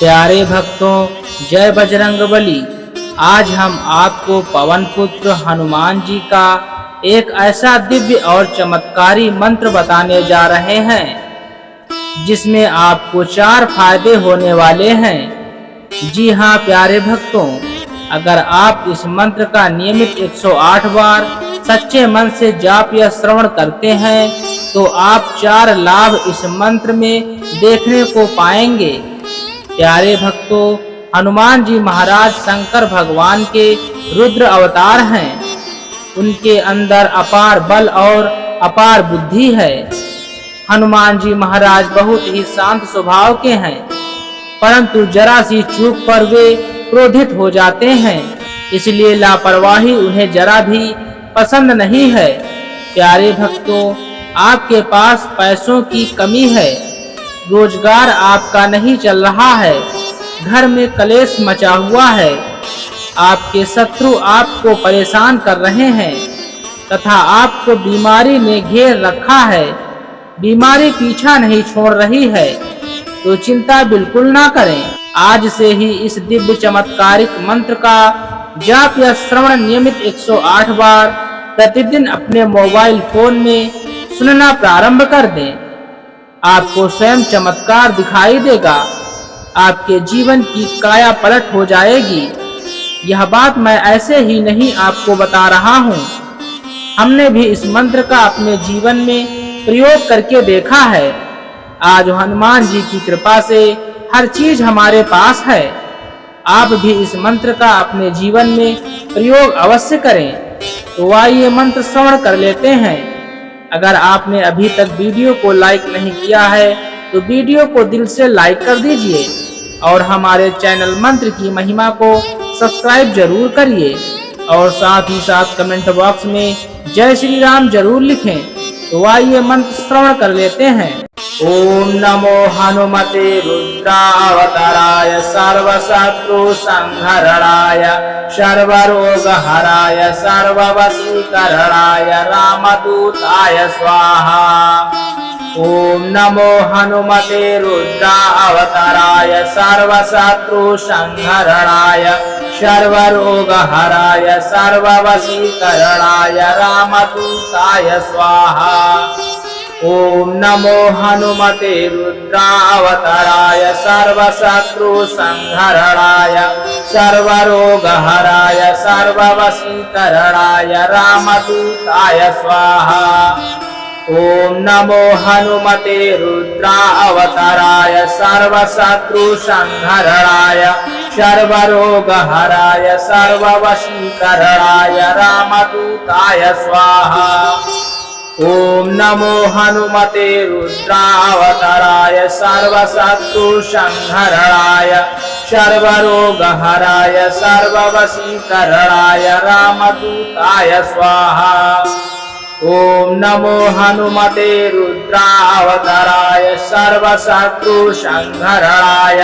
प्यारे भक्तों, जय बजरंगबली। आज हम आपको पवन पुत्र हनुमान जी का एक ऐसा दिव्य और चमत्कारी मंत्र बताने जा रहे हैं जिसमें आपको 4 फायदे होने वाले हैं। जी हाँ प्यारे भक्तों, अगर आप इस मंत्र का नियमित 108 बार सच्चे मन से जाप या श्रवण करते हैं तो आप 4 लाभ इस मंत्र में देखने को पाएंगे। प्यारे भक्तों, हनुमान जी महाराज शंकर भगवान के रुद्र अवतार हैं। उनके अंदर अपार बल और अपार बुद्धि है। हनुमान जी महाराज बहुत ही शांत स्वभाव के हैं, परंतु जरा सी चूक पर वे क्रोधित हो जाते हैं, इसलिए लापरवाही उन्हें जरा भी पसंद नहीं है। प्यारे भक्तों, आपके पास पैसों की कमी है, रोजगार आपका नहीं चल रहा है, घर में कलेश मचा हुआ है, आपके शत्रु आपको परेशान कर रहे हैं तथा आपको बीमारी ने घेर रखा है, बीमारी पीछा नहीं छोड़ रही है, तो चिंता बिल्कुल ना करें। आज से ही इस दिव्य चमत्कारिक मंत्र का जाप या श्रवण नियमित 108 बार प्रतिदिन अपने मोबाइल फोन में सुनना प्रारंभ कर दें। आपको स्वयं चमत्कार दिखाई देगा, आपके जीवन की काया पलट हो जाएगी। यह बात मैं ऐसे ही नहीं आपको बता रहा हूँ, हमने भी इस मंत्र का अपने जीवन में प्रयोग करके देखा है। आज हनुमान जी की कृपा से हर चीज हमारे पास है। आप भी इस मंत्र का अपने जीवन में प्रयोग अवश्य करें। तो आइए मंत्र श्रवण कर लेते हैं। अगर आपने अभी तक वीडियो को लाइक नहीं किया है तो वीडियो को दिल से लाइक कर दीजिए और हमारे चैनल मंत्र की महिमा को सब्सक्राइब जरूर करिए और साथ ही साथ कमेंट बॉक्स में जय श्री राम जरूर लिखें। तो आइए मंत्र श्रवण कर लेते हैं। ओम नमो हनुमते रुद्रावताराय सर्वशत्रु संहरणाय सर्वरोगहराय सर्ववशीकरणाय रामदूताय स्वाहा। ओम नमो हनुमते रुद्रावताराय सर्वशत्रु संहरणाय सर्वरोगहराय सर्ववशीकरणाय रामदूताय स्वाहा। ओम नमो हनुमते रुद्रावताराय सर्वशत्रु संहरणाय सर्वरोगहराय सर्ववशीकरणाय रामदूताय स्वाहा। ओम नमो हनुमते रुद्रावताराय सर्वशत्रु संहरणाय सर्वरोगहराय सर्ववशीकरणाय रामदूताय स्वाहा। ओम नमो हनुमते रुद्रावताराय सर्वशत्रु संहरणाय सर्वरोगहराय सर्ववशीकरणाय रामदूताय स्वाहा। ओम नमो हनुमते रुद्रावताराय सर्वशत्रु संहरणाय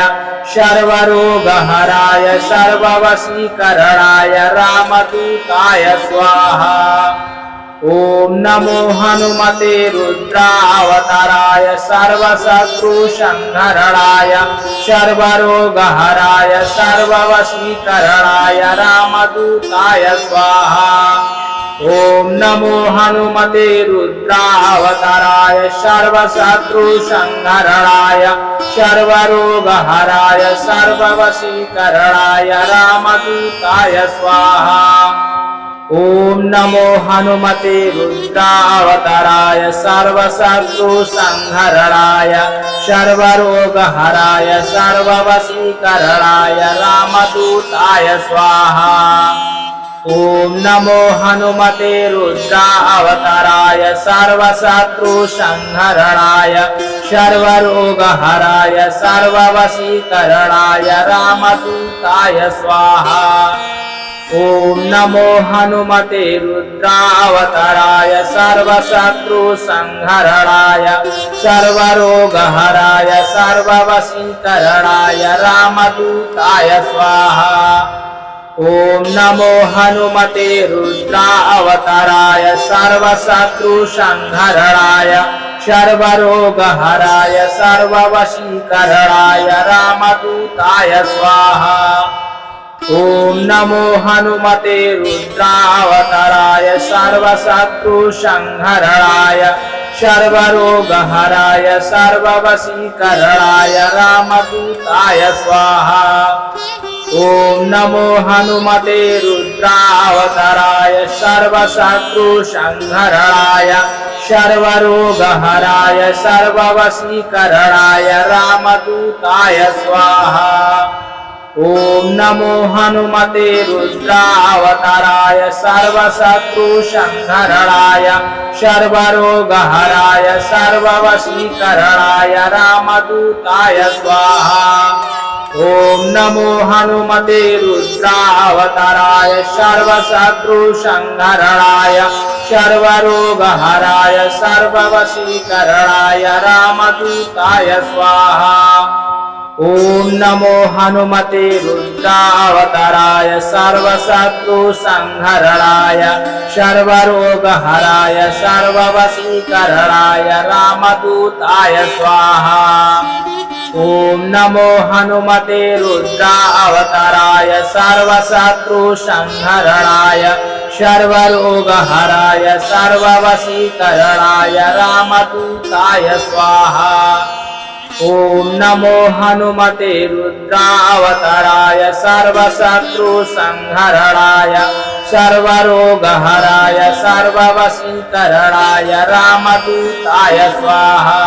सर्वरोगहराय सर्ववशीकरणाय रामदूताय स्वाहा। ओम नमो हनुमते रुद्रावताराय सर्वशत्रु संहरणाय सर्वरोगहराय सर्ववशीकरणाय रामदूताय स्वाहा। ओम नमो हनुमते रुद्रावताराय सर्वशत्रु संहरणाय सर्वरोगहराय सर्ववशीकरणाय रामदूताय स्वाहा। ओम नमो हनुमते रुद्रावताराय सर्वशत्रु संहरणाय सर्वरोगहराय सर्ववशीकरणाय रामदूताय स्वाहा। ओम नमो हनुमते रुद्रावताराय सर्वशत्रु संहरणाय सर्वरोगहराय सर्ववशीकरणाय रामदूताय स्वाहा। ओम नमो हनुमते रुद्रावताराय सर्वशत्रु संहरणाय सर्वरोगहराय सर्ववशीकरणाय रामदूताय स्वाहा। ओम नमो हनुमते रुद्रावताराय सर्वशत्रु संहरणाय सर्वरोगहराय सर्ववशीकरणाय रामदूताय स्वाहा। ओम नमो हनुमते रुद्रावताराय सर्वशत्रुसंहरणाय सर्वरोगहराय सर्ववशीकरणाय रामदूताय स्वाहा। ओम नमो हनुमते रुद्रावताराय सर्वशत्रुसंहरणाय सर्वरोगहराय सर्ववशीकरणाय रामदूताय स्वाहा। ओम नमो हनुमते रुद्रावताराय सर्वशत्रुसंहरणाय सर्वरोगहराय सर्ववशीकरणाय रामदूताय स्वाहा। ओम नमो हनुमते रुद्रावताराय सर्वशत्रुसंहरणाय सर्वरोगहराय सर्ववशीकरणाय रामदूताय स्वाहा। ओम नमो हनुमते रुद्रावताराय सर्वशत्रुसंहरणाय सर्वरोगहराय सर्ववशीकरणाय रामदूताय स्वाहा। ओम नमो हनुमते रुद्रावताराय सर्वशत्रुसंहरणाय सर्वरोगहराय सर्ववशीकरणाय रामदूताय स्वाहा। ओम नमो हनुमते रुद्रावताराय सर्वशत्रुसंहरणाय सर्वरोगहराय सर्ववशीकरणाय रामदूताय स्वाहा।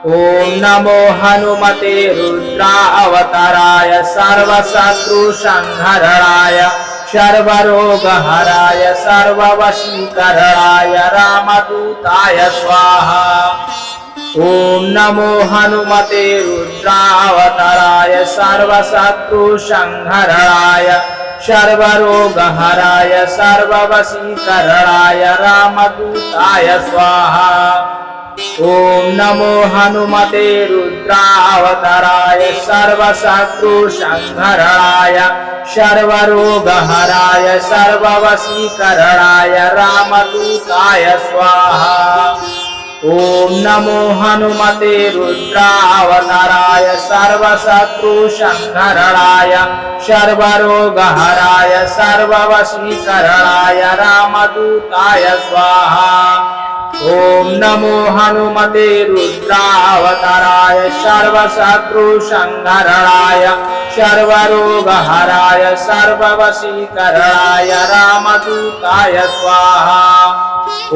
ओम नमो हनुमते रुद्रावताराय सर्वशत्रुसंहरणाय सर्वरोगहराय सर्ववशीकरणाय रामदूताय स्वाहा। ओम नमो हनुमते रुद्रावताराय सर्वशत्रुसंहरणाय सर्वरोगहराय सर्ववशीकरणाय रामदूताय स्वाहा। ओम नमो हनुमते रुद्रावताराय सर्वशत्रुसंहरणाय सर्वरोगहराय सर्ववशीकरणाय रामदूताय स्वाहा। ओम नमो हनुमते रुद्रावताराय सर्वशत्रुसंहरणाय सर्वरोगहराय सर्ववशीकरणाय रामदूताय स्वाहा। ओम नमो हनुमते रुद्रावताराय सर्वशत्रुसंहरणाय सर्वरोगहराय सर्ववशीकरणाय रामदूताय स्वाहा।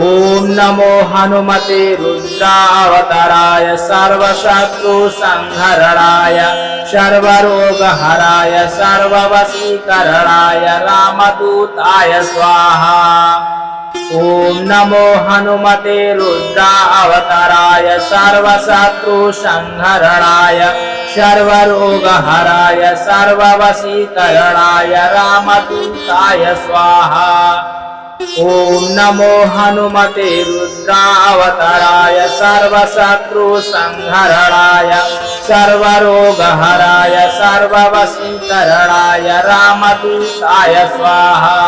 ओम नमो हनुमते रुद्रावताराय सर्वशत्रुसंहरणाय सर्वरोगहराय सर्ववशीकरणाय रामदूताय स्वाहा। ओम नमो हनुमते रुद्रावताराय सर्वशत्रुसंहरणाय सर्वरोगहराय सर्ववशीकरणाय रामदूताय स्वाहा। ओम नमो हनुमते रुद्रावताराय सर्वशत्रुसंहरणाय सर्वरोगहराय सर्ववशीकरणाय रामदूताय स्वाहा।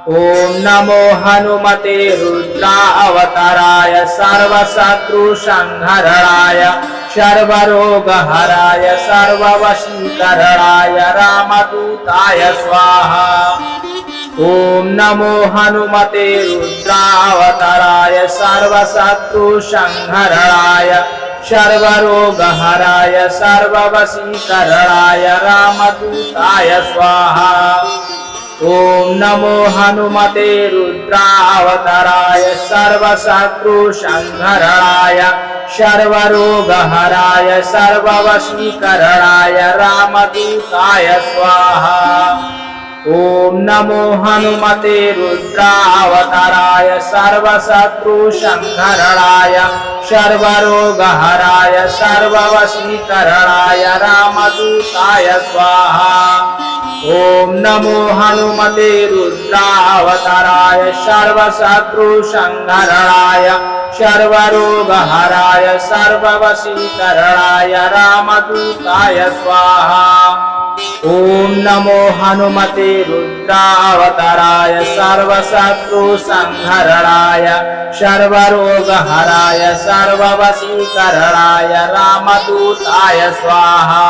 ओम नमो हनुमते रुद्रावताराय सर्वशत्रुसंहरणाय सर्वरोगहराय सर्ववशीकरणाय रामदूताय स्वाहा। ओम नमो हनुमते रुद्रावताराय सर्वशत्रुसंहरणाय सर्वरोगहराय सर्ववशीकरणाय रामदूताय स्वाहा। ओम नमो हनुमते रुद्रावताराय सर्वशत्रुसंहरणाय सर्वरोगहराय सर्ववशीकरणाय रामदूताय स्वाहा। ओम नमो हनुमते रुद्रावताराय सर्वशत्रुसंहरणाय सर्वरोगहराय सर्ववशीकरणाय रामदूताय स्वाहा। ओम नमो हनुमते रुद्रावताराय सर्वशत्रुसंहरणाय सर्वरोगहराय सर्ववशीकरणाय रामदूताय स्वाहा। ओम नमो हनुमते रुद्रावताराय सर्वशत्रुसंहरणाय सर्वरोगहराय सर्ववशीकरणाय रामदूताय स्वाहा।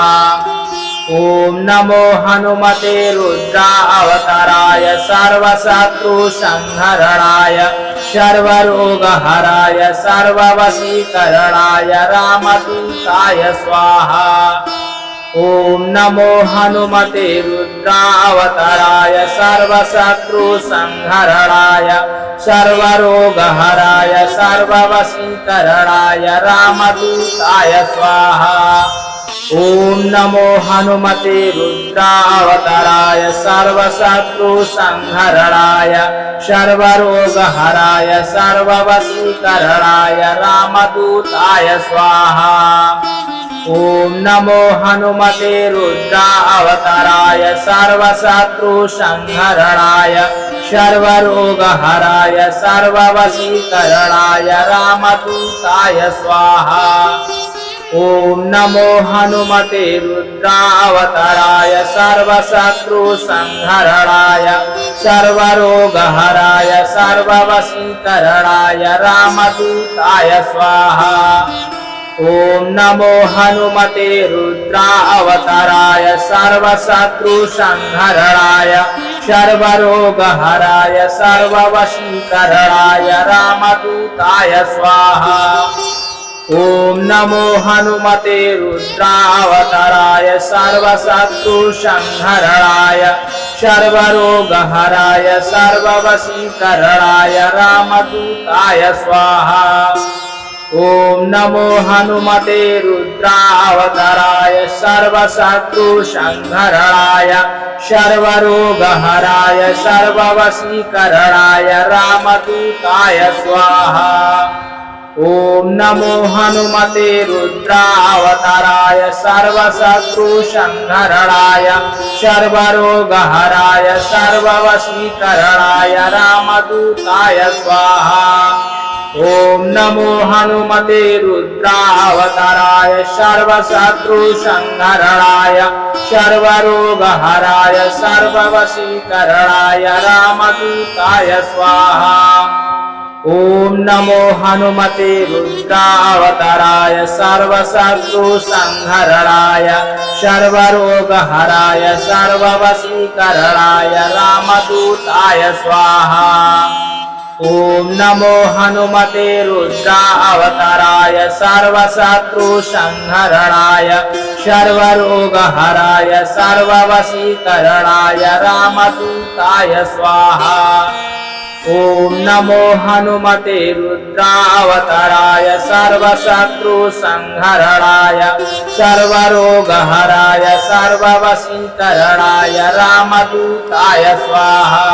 ओम नमो हनुमते रुद्रावताराय सर्वशत्रुसंहरणाय सर्वरोगहराय सर्ववशीकरणाय रामदूताय स्वाहा। ओम नमो हनुमते रुद्रावताराय सर्वशत्रुसंहरणाय सर्वरोगहराय सर्ववशीकरणाय रामदूताय स्वाहा। ओम नमो हनुमते रुद्रावताराय सर्वशत्रुसंहरणाय सर्वरोगहराय सर्ववशीकरणाय रामदूताय स्वाहा। ओम नमो हनुमते रुद्रावताराय सर्वशत्रुसंहरणाय सर्वरोगहराय सर्ववशीकरणाय रामदूताय स्वाहा। ओम नमो हनुमते रुद्रावताराय सर्वशत्रुसंहरणाय सर्वरोगहराय सर्ववशीकरणाय रामदूताय स्वाहा। ओम नमो हनुमते रुद्रावताराय सर्वशत्रुसंहरणाय सर्वरोगहराय सर्ववशीकरणाय रामदूताय स्वाहा। ओम नमो हनुमते रुद्रावताराय सर्वशत्रुसंहरणाय सर्वरोगहराय सर्ववशीकरणाय रामदूताय स्वाहा। ओम नमो हनुमते रुद्रावताराय सर्वशत्रुसंहरणाय सर्वरोगहराय सर्ववशीकरणाय रामदूताय स्वाहा। ओम नमो हनुमते रुद्रावताराय सर्वशत्रुसंहरणाय सर्वरोगहराय सर्ववशीकरणाय रामदूताय स्वाहा। ओम नमो हनुमते रुद्रावताराय सर्वशत्रुसंहरणाय सर्वरोगहराय सर्ववशीकरणाय रामदूताय स्वाहा। ओम नमो हनुमते रुद्रावताराय सर्वशत्रुसंहरणाय सर्वरोगहराय सर्ववशीकरणाय रामदूताय स्वाहा। ओम नमो हनुमते रुद्रावताराय सर्वशत्रुसंहरणाय सर्वरोगहराय सर्ववशीकरणाय रामदूताय स्वाहा। ओम नमो हनुमते रुद्रावताराय सर्वशत्रुसंहरणाय सर्वरोगहराय सर्ववशीकरणाय रामदूताय स्वाहा।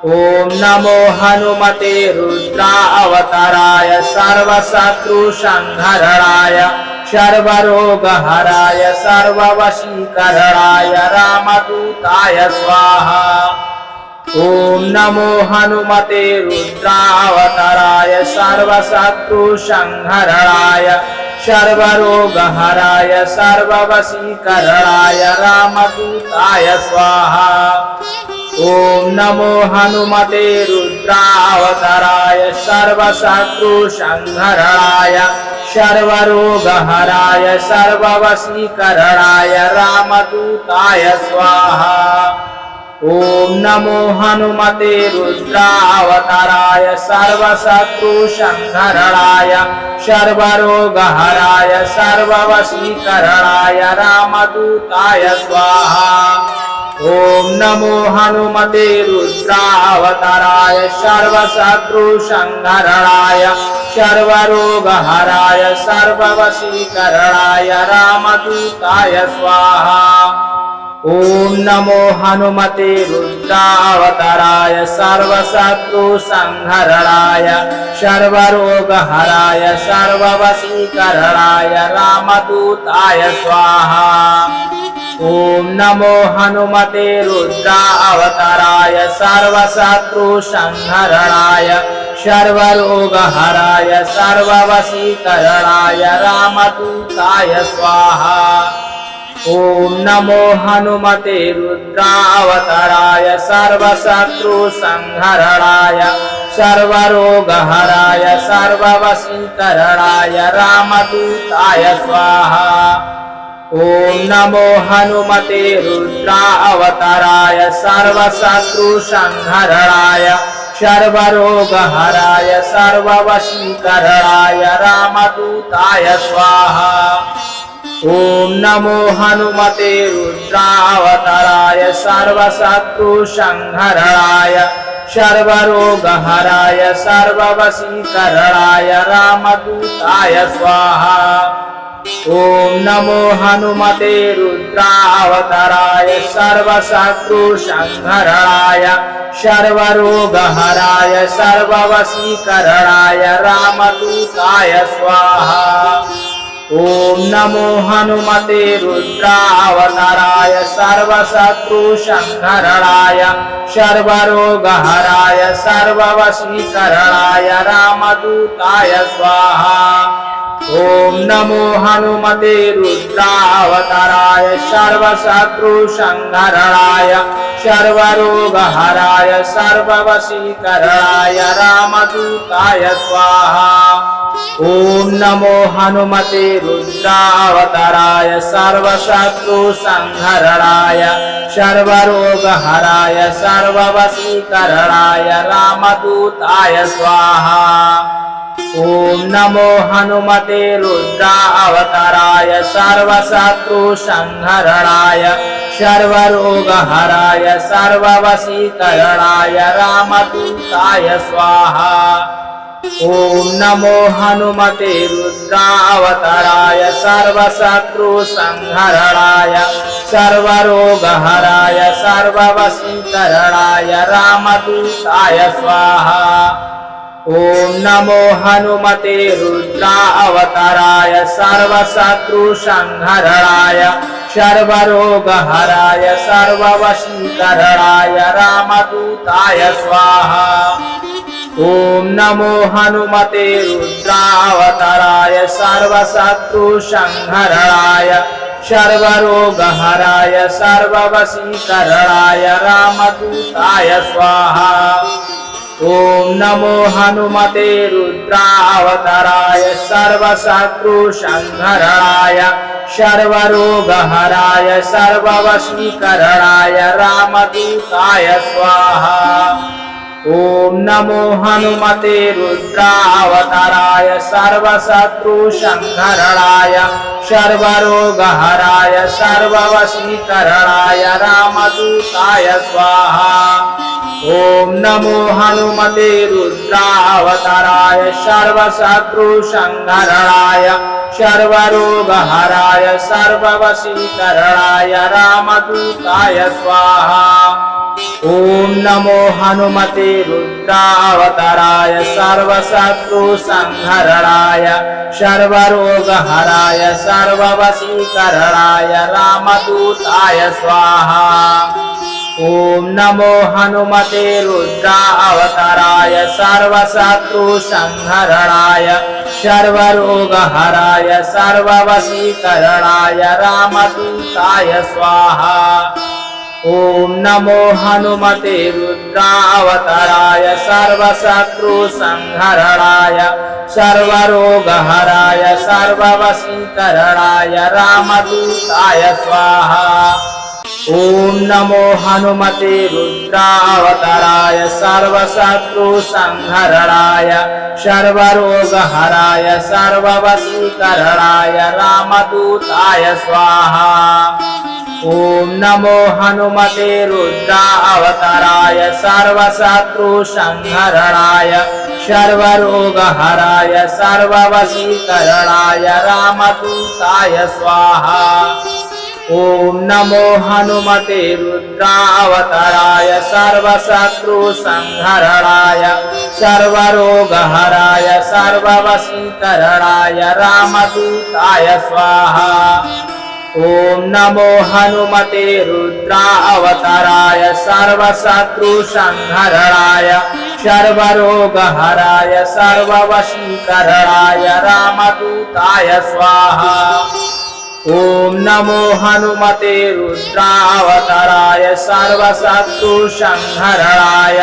ओम नमो हनुमते रुद्रावताराय सर्वशत्रुसंहरणाय सर्वरोगहराय सर्ववशीकरणाय रामदूताय स्वाहा। ओम नमो हनुमते रुद्रावताराय सर्वशत्रुसंहरणाय सर्वरोगहराय सर्ववशीकरणाय रामदूताय स्वाहा। ओम नमो हनुमते रुद्रावताराय सर्वशत्रुसंहरणाय सर्वरोगहराय सर्ववशीकरणाय रामदूताय स्वाहा। ओम नमो हनुमते रुद्रावताराय सर्वशत्रुसंहरणाय सर्वरोगहराय सर्ववशीकरणाय रामदूताय स्वाहा। ओम नमो हनुमते रुद्रावताराय सर्वशत्रुसंहरणाय सर्वरोगहराय सर्ववशीकरणाय रामदूताय स्वाहा। ओम नमो हनुमते रुद्रावताराय सर्वशत्रुसंहरणाय सर्वरोगहराय सर्ववशीकरणाय रामदूताय स्वाहा। ओम नमो हनुमते रुद्रावताराय सर्वशत्रुसंहरणाय सर्वरोगहराय सर्ववशीकरणाय रामदूताय स्वाहा। ओम नमो हनुमते रुद्रावताराय सर्वशत्रुसंहरणाय सर्वरोगहराय सर्ववशीकरणाय रामदूताय स्वाहा। ओम नमो हनुमते रुद्रावताराय सर्वशत्रुसंहरणाय सर्वरोगहराय सर्ववशीकरणाय रामदूताय स्वाहा। ओम नमो हनुमते रुद्रावताराय सर्वशत्रुसंहरणाय सर्वरोगहराय सर्ववशीकरणाय रामदूताय स्वाहा। ओम नमो हनुमते रुद्रावताराय सर्वशत्रुसंहरणाय सर्वरोगहराय सर्ववशीकरणाय रामदूताय स्वाहा। ओम नमो हनुमते रुद्रावताराय सर्वशत्रुसंहरणाय सर्वरोगहराय सर्ववशीकरणाय रामदूताय स्वाहा। ओम नमो हनुमते रुद्रावताराय सर्वशत्रुसंहरणाय सर्वरोगहराय सर्ववशीकरणाय रामदूताय स्वाहा। ओम नमो हनुमते रुद्रावताराय सर्वशत्रुसंहरणाय सर्वरोगहराय सर्ववशीकरणाय रामदूताय स्वाहा। ओम नमो हनुमते रुद्रावताराय सर्वशत्रुसंहरणाय सर्वरोगहराय सर्ववशीकरणाय रामदूताय स्वाहा। ओम नमो हनुमते रुद्रावताराय सर्वशत्रुसंहरणाय सर्वरोगहराय सर्ववशीकरणाय रामदूताय स्वाहा। ओम नमो हनुमते रुद्रावताराय सर्वशत्रुसंहरणाय सर्वरोगहराय सर्ववशीकरणाय रामदूताय स्वाहा। ओम नमो हनुमते रुद्रावताराय सर्वशत्रुसंहरणाय सर्वरोगहराय सर्ववशीकरणाय रामदूताय स्वाहा। ओम नमो हनुमते रुद्रावताराय सर्वशत्रुसंहरणाय सर्वरोगहराय सर्ववशीकरणाय रामदूताय स्वाहा। ओम नमो हनुमते रुद्रावताराय सर्वशत्रुसंहरणाय सर्वरोगहराय सर्ववशीकरणाय रामदूताय स्वाहा। ओम नमो हनुमते रुद्रावताराय सर्वशत्रुसंहरणाय सर्वरोगहराय सर्ववशीकरणाय रामदूताय स्वाहा। ओम नमो हनुमते रुद्रावताराय सर्वशत्रुसंहरणाय सर्वरोगहराय सर्ववशीकरणाय रामदूताय स्वाहा। ओम नमो हनुमते रुद्रावताराय सर्वशत्रुसंहरणाय सर्वरोगहराय सर्ववशीकरणाय रामदूताय स्वाहा। ओम नमो हनुमते रुद्रावताराय सर्वशत्रुसंहरणाय सर्वरोगहराय सर्ववशीकरणाय रामदूताय स्वाहा। ओम नमो हनुमते रुद्रावताराय सर्वशत्रुसंहरणाय सर्वरोगहराय सर्ववशीकरणाय रामदूताय स्वाहा। ओम नमो हनुमते रुद्रावताराय सर्वशत्रुसंहरणाय सर्वरोगहराय सर्ववशीकरणाय रामदूताय स्वाहा। ओम नमो हनुमते रुद्रावताराय सर्वशत्रुसंहरणाय सर्वरोगहराय सर्ववशीकरणाय रामदूताय स्वाहा। ओम नमो हनुमते रुद्रावताराय सर्वशत्रुसंहरणाय सर्वरोगहराय सर्ववशीकरणाय रामदूताय स्वाहा। ओम नमो हनुमते रुद्रावताराय सर्वशत्रुसंहरणाय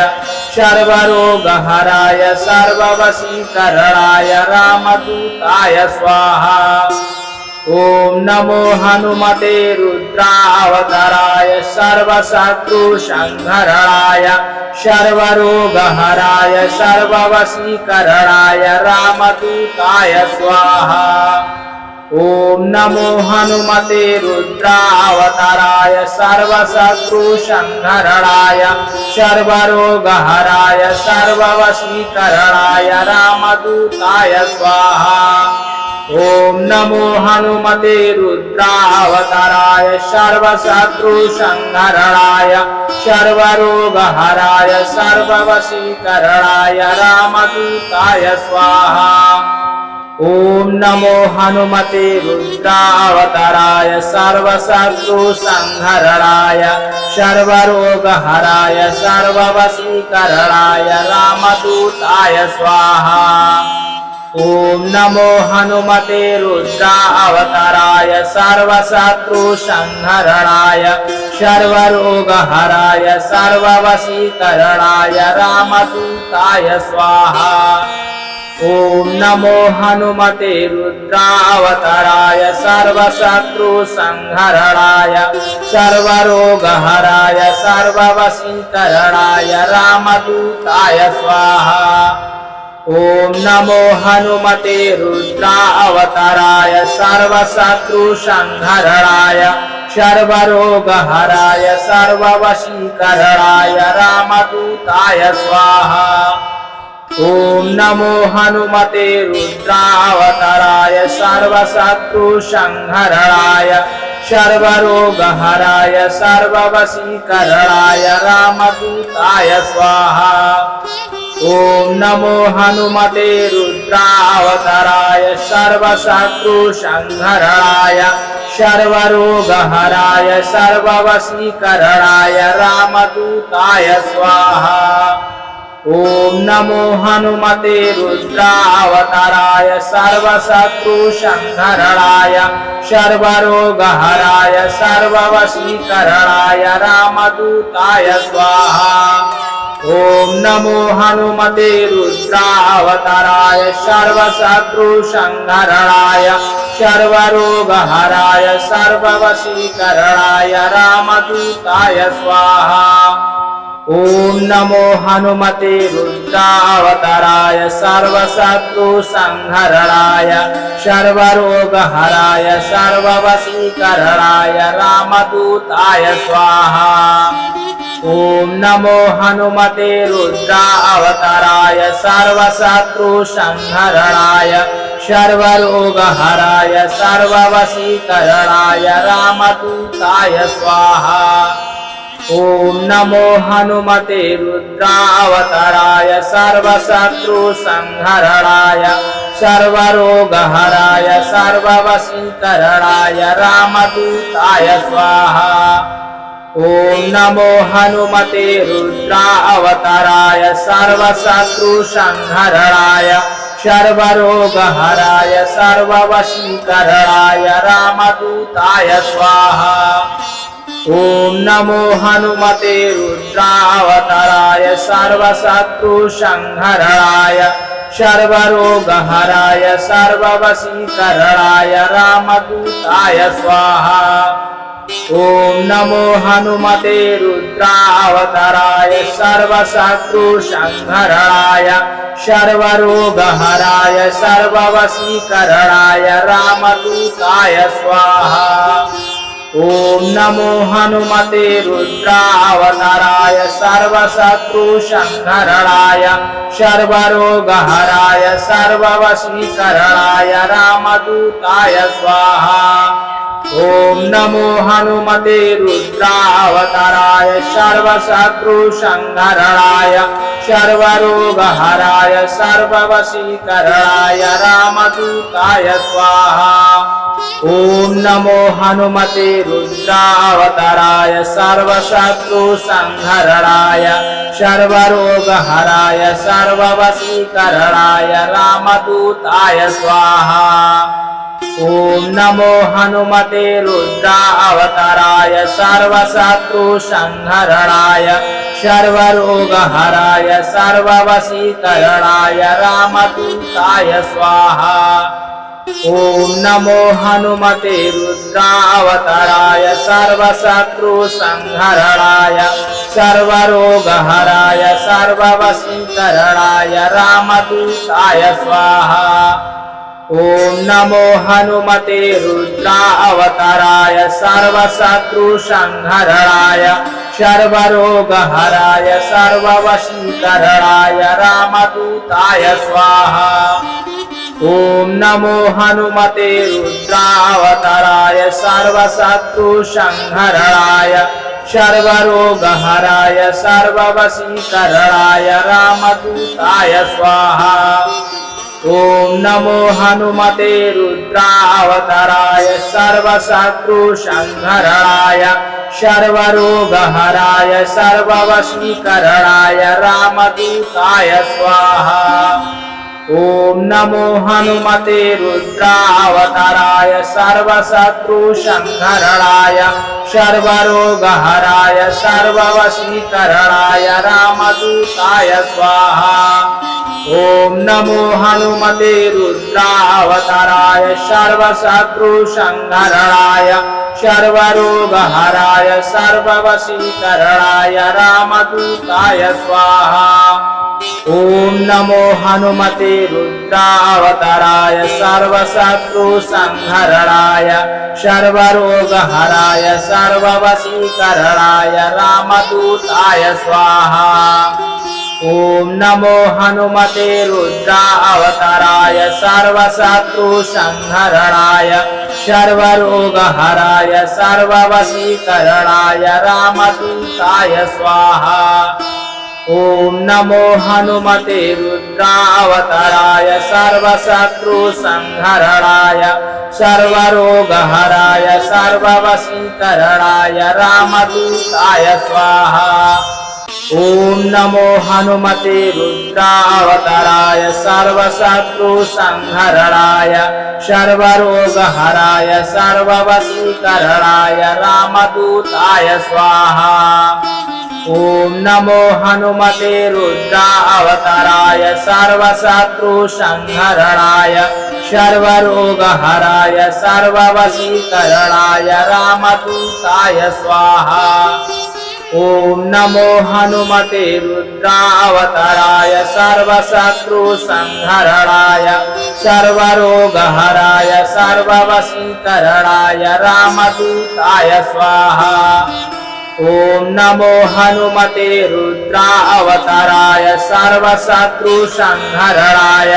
सर्वरोगहराय सर्ववशीकरणाय रामदूताय स्वाहा। ओम नमो हनुमते रुद्रावताराय सर्वशत्रुसंहरणाय सर्वरोगहराय सर्ववशीकरणाय रामदूताय स्वाहा। ओम नमो हनुमते रुद्रावताराय सर्वशत्रुसंहरणाय सर्वरोगहराय सर्ववशीकरणाय रामदूताय स्वाहा। ओम नमो हनुमते रुद्रावताराय सर्वशत्रुसंहरणाय सर्वरोगहराय सर्ववशीकरणाय रामदूताय स्वाहा। ओम नमो हनुमते रुद्रावताराय सर्वशत्रुसंहरणाय सर्वरोगहराय सर्ववशीकरणाय रामदूताय स्वाहा। ओम नमो हनुमते रुद्रावताराय सर्वशत्रुसंहरणाय सर्वरोगहराय सर्ववशीकरणाय रामदूताय स्वाहा। ओम नमो हनुमते रुद्रावताराय सर्वशत्रुसंहरणाय सर्वरोगहराय सर्ववशीकरणाय रामदूताय स्वाहा। ओम नमो हनुमते रुद्रावताराय सर्वशत्रुसंहरणाय सर्वरोगहराय सर्ववशीकरणाय रामदूताय स्वाहा। ओम नमो हनुमते रुद्रावताराय सर्वशत्रुसंहरणाय सर्वरोगहराय सर्ववशीकरणाय रामदूताय स्वाहा। ओम नमो हनुमते रुद्रावताराय सर्वशत्रुसंहरणाय सर्वरोगहराय सर्ववशीकरणाय रामदूताय स्वाहा। ओम नमो हनुमते रुद्रावताराय सर्वशत्रुसंहरणाय सर्वरोगहराय सर्ववशीकरणाय रामदूताय स्वाहा। ओम नमो हनुमते रुद्रावताराय सर्वशत्रुसंहरणाय सर्वरोगहराय सर्ववशीकरणाय रामदूताय स्वाहा। ओम नमो हनुमते रुद्रावताराय सर्वशत्रुसंहरणाय सर्वरोगहराय सर्ववशीकरणाय रामदूताय स्वाहा। ओम नमो हनुमते रुद्रावताराय सर्वशत्रुसंहरणाय सर्वरोगहराय सर्ववशीकरणाय रामदूताय स्वाहा। ओम नमो हनुमते रुद्रावताराय सर्वशत्रुसंहरणाय सर्वरोगहराय सर्ववशीकरणाय रामदूताय स्वाहा। ओम नमो हनुमते रुद्रावताराय सर्वशत्रुसंहरणाय सर्वरोगहराय सर्ववशीकरणाय रामदूताय स्वाहा। ओम नमो हनुमते रुद्रावताराय सर्वशत्रुसंहरणाय सर्वरोगहराय सर्ववशीकरणाय रामदूताय स्वाहा। ओम नमो हनुमते रुद्रावताराय सर्वशत्रुसंहरणाय सर्वरोगहराय सर्ववशीकरणाय रामदूताय स्वाहा। ओम नमो हनुमते रुद्रावताराय सर्वशत्रुसंहरणाय सर्वरोगहराय सर्ववशीकरणाय रामदूताय स्वाहा। ओम नमो हनुमते रुद्रावताराय सर्वशत्रुसंहरणाय सर्वरोगहराय सर्ववशीकरणाय रामदूताय स्वाहा। ओम नमो हनुमते रुद्रावताराय सर्वशत्रुसंहरणाय सर्वरोगहराय सर्ववशीकरणाय रामदूताय स्वाहा। ओम नमो हनुमते रुद्रावताराय सर्वशत्रुसंहरणाय सर्वरोगहराय सर्ववशीकरणाय रामदूताय स्वाहा। ओम नमो हनुमते रुद्रावताराय सर्वशत्रुसंहरणाय सर्वरोगहराय सर्ववशीकरणाय रामदूताय स्वाहा। ओम नमो हनुमते रुद्रावताराय सर्वशत्रुसंहरणाय सर्वरोगहराय सर्ववशीकरणाय रामदूताय स्वाहा। ओम नमो हनुमते रुद्रावताराय सर्वशत्रुसंहरणाय सर्वरोगहराय सर्ववशीकरणाय रामदूताय स्वाहा। ओम नमो हनुमते रुद्रावताराय सर्वशत्रुसंहरणाय सर्वरोगहराय सर्ववशीकरणाय रामदूताय स्वाहा। ओम नमो हनुमते रुद्रावताराय सर्वशत्रुसंहरणाय सर्वरोगहराय सर्ववशीकरणाय रामदूताय स्वाहा। ओम नमो हनुमते रुद्रावताराय सर्वशत्रुसंहरणाय सर्वरोगहराय सर्ववशीकरणाय रामदूताय स्वाहा। ओम नमो हनुमते रुद्रावताराय सर्वशत्रुसंहरणाय सर्वरोगहराय सर्ववशीकरणाय रामदूताय स्वाहा। ओम नमो हनुमते रुद्रावताराय सर्वशत्रुसंहरणाय सर्वरोगहराय सर्ववशीकरणाय रामदूताय स्वाहा। ओम नमो हनुमते रुद्रावताराय सर्वशत्रुसंहरणाय सर्वरोगहराय सर्ववशीकरणाय रामदूताय स्वाहा। ओम नमो हनुमते रुद्रावताराय सर्वशत्रुसंहरणाय सर्वरोगहराय सर्ववशीकरणाय रामदूताय स्वाहा। ओम नमो हनुमते रुद्रावताराय सर्वशत्रुसंहरणाय सर्वरोगहराय सर्ववशीकरणाय रामदूताय स्वाहा। ओम नमो हनुमते रुद्रावताराय सर्वशत्रुसंहरणाय सर्वरोगहराय सर्ववशीकरणाय रामदूताय स्वाहा। ओम नमो हनुमते रुद्रावताराय सर्वशत्रुसंहरणाय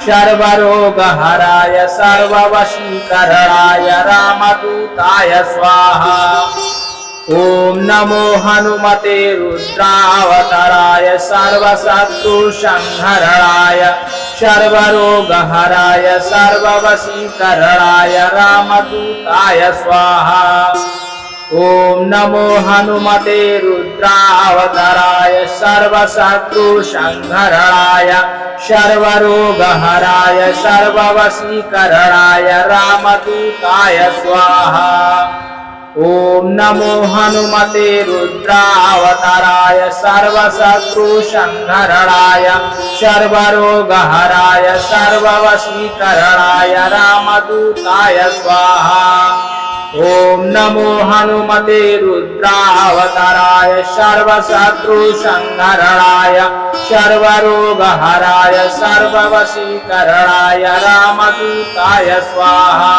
सर्वरोगहराय सर्ववशीकरणाय रामदूताय स्वाहा। ओम नमो हनुमते रुद्रावताराय सर्वशत्रुसंहरणाय सर्वरोगहराय सर्ववशीकरणाय रामदूताय स्वाहा। ओम नमो हनुमते रुद्रावताराय सर्वशत्रुसंहरणाय सर्वरोगहराय सर्ववशीकरणाय रामदूताय स्वाहा। ओम नमो हनुमते रुद्रावताराय सर्वशत्रुसंहरणाय सर्वरोगहराय सर्ववशीकरणाय रामदूताय स्वाहा। ओम नमो हनुमते रुद्रावताराय सर्वशत्रुसंहरणाय सर्वरोगहराय सर्ववशीकरणाय रामदूताय स्वाहा।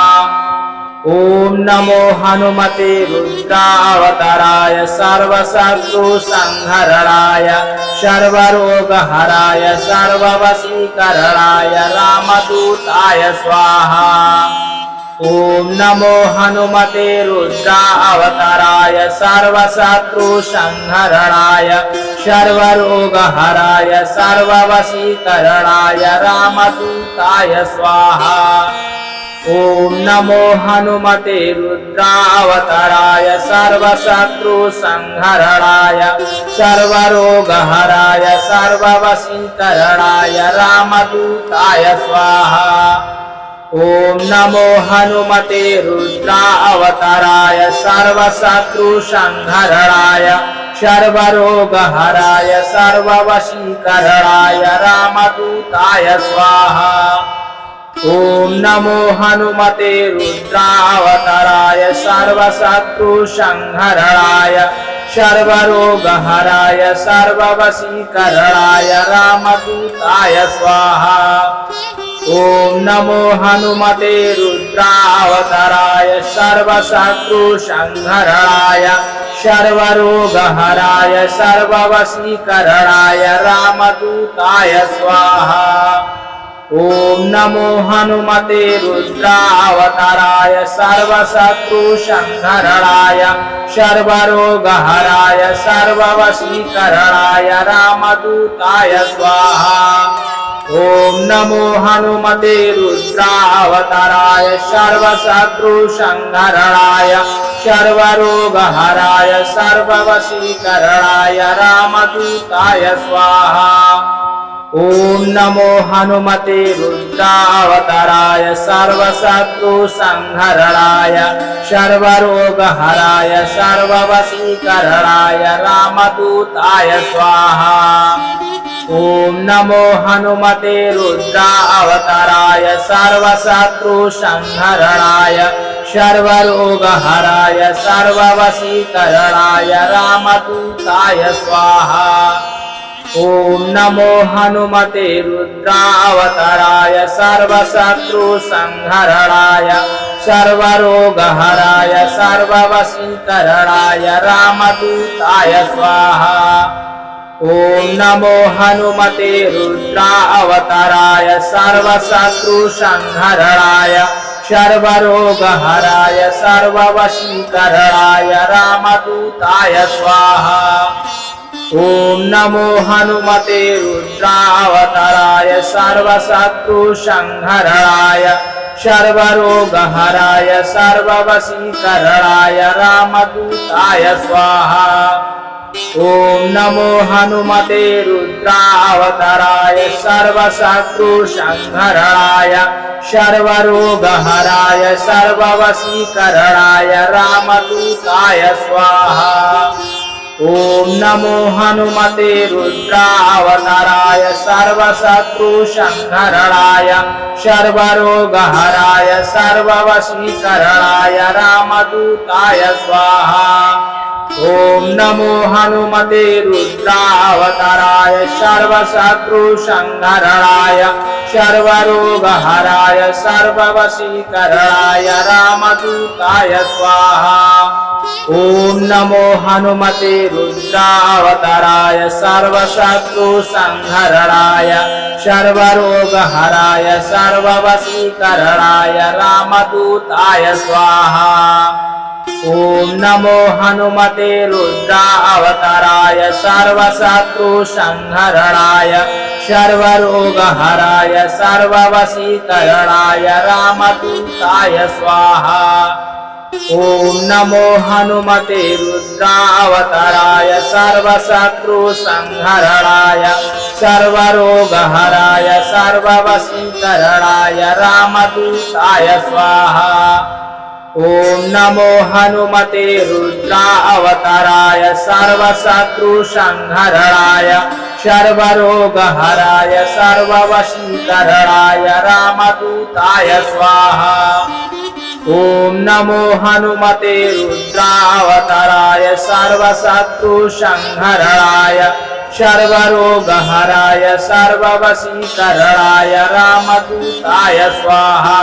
ओम नमो हनुमते रुद्रावताराय सर्वशत्रुसंहरणाय सर्वरोगहराय सर्ववशीकरणाय रामदूताय स्वाहा। ओम नमो हनुमते रुद्रावताराय सर्वशत्रुसंहरणाय सर्वरोगहराय सर्ववशीकरणाय रामदूताय स्वाहा। ओम नमो हनुमते रुद्रावताराय सर्वशत्रुसंहरणाय सर्वरोगहराय सर्ववशीकरणाय रामदूताय स्वाहा। ओम नमो हनुमते रुद्रावताराय सर्वशत्रुसंहरणाय सर्वरोगहराय सर्ववशीकरणाय रामदूताय स्वाहा। ओम नमो हनुमते रुद्रावताराय सर्वशत्रुसंहरणाय सर्वरोगहराय सर्ववशीकरणाय रामदूताय स्वाहा। ओम नमो हनुमते रुद्रावताराय सर्वशत्रुसंहरणाय सर्वरोगहराय सर्ववशीकरणाय रामदूताय स्वाहा। ओम नमो हनुमते रुद्रावताराय सर्वशत्रुसंहरणाय सर्वरोगहराय सर्ववशीकरणाय रामदूताय स्वाहा। ओम नमो हनुमते रुद्रावताराय सर्वशत्रुसंहरणाय सर्वरोगहराय सर्ववशीकरणाय रामदूताय स्वाहा। ओम नमो हनुमते रुद्रावताराय सर्वशत्रुसंहरणाय सर्वरोगहराय सर्ववशीकरणाय रामदूताय स्वाहा। ओम नमो हनुमते रुद्रावताराय सर्वशत्रुसंहरणाय सर्वरोगहराय सर्ववशीकरणाय रामदूताय स्वाहा। ओम नमो हनुमते रुद्रावताराय सर्वशत्रुसंहरणाय सर्वरोगहराय सर्ववशीकरणाय रामदूताय स्वाहा। ओम नमो हनुमते रुद्रावताराय सर्वशत्रुसंहरणाय सर्वरोगहराय सर्ववशीकरणाय रामदूताय स्वाहा। ओम नमो हनुमते रुद्रावताराय सर्वशत्रुसंहरणाय सर्वरोगहराय सर्ववशीकरणाय रामदूताय स्वाहा। ओम नमो हनुमते रुद्रावताराय सर्वशत्रुसंहरणाय सर्वरोगहराय सर्ववशीकरणाय रामदूताय स्वाहा। ओम नमो हनुमते रुद्रावताराय सर्वशत्रुसंहरणाय सर्वरोगहराय सर्ववशीकरणाय रामदूताय स्वाहा। ओम नमो हनुमते रुद्रावताराय सर्वशत्रुसंहरणाय सर्वरोगहराय सर्ववशीकरणाय रामदूताय स्वाहा। ओम नमो हनुमते रुद्रावताराय सर्वशत्रुसंहरणाय सर्वरोगहराय सर्ववशीकरणाय रामदूताय स्वाहा। ओम नमो हनुमते रुद्रावताराय सर्वशत्रुसंहरणाय सर्वरोगहराय सर्ववशीकरणाय रामदूताय स्वाहा। ओम नमो हनुमते रुद्रावताराय सर्वशत्रुसंहरणाय सर्वरोगहराय सर्ववशीकरणाय रामदूताय स्वाहा। ओम नमो हनुमते रुद्रावताराय सर्वशत्रुसंहरणाय सर्वरोगहराय सर्ववशीकरणाय रामदूताय स्वाहा। ओम नमो हनुमते रुद्रावताराय सर्वशत्रुसंहरणाय सर्वरोगहराय सर्ववशीकरणाय रामदूताय स्वाहा।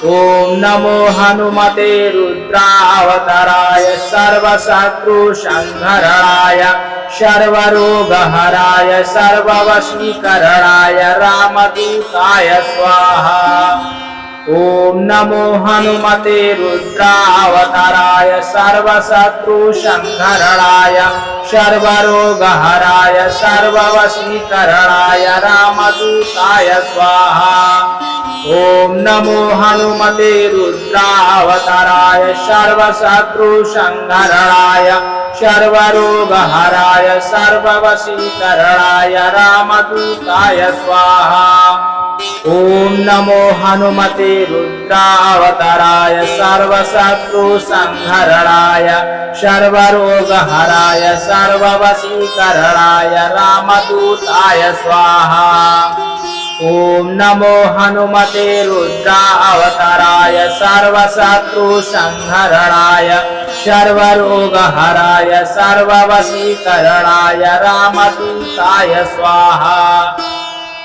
ओम नमो हनुमते रुद्रावताराय सर्वशत्रुसंहरणाय सर्वरोगहराय सर्ववशीकरणाय रामदूताय स्वाहा। ओम नमो हनुमते रुद्रावताराय सर्वशत्रुसंहरणाय सर्वरोगहराय सर्ववशीकरणाय रामदूताय स्वाहा। ओम नमो हनुमते रुद्रावताराय सर्वशत्रुसंहरणाय सर्वरोगहराय सर्ववशीकरणाय रामदूताय स्वाहा। ओम नमो हनुमते रुद्रावताराय सर्वशत्रुसंहरणाय सर्वरोगहराय सर्ववशीकरणाय रामदूताय स्वाहा। ओम नमो हनुमते रुद्रावताराय सर्वशत्रुसंहरणाय सर्वरोगहराय सर्ववशीकरणाय रामदूताय स्वाहा।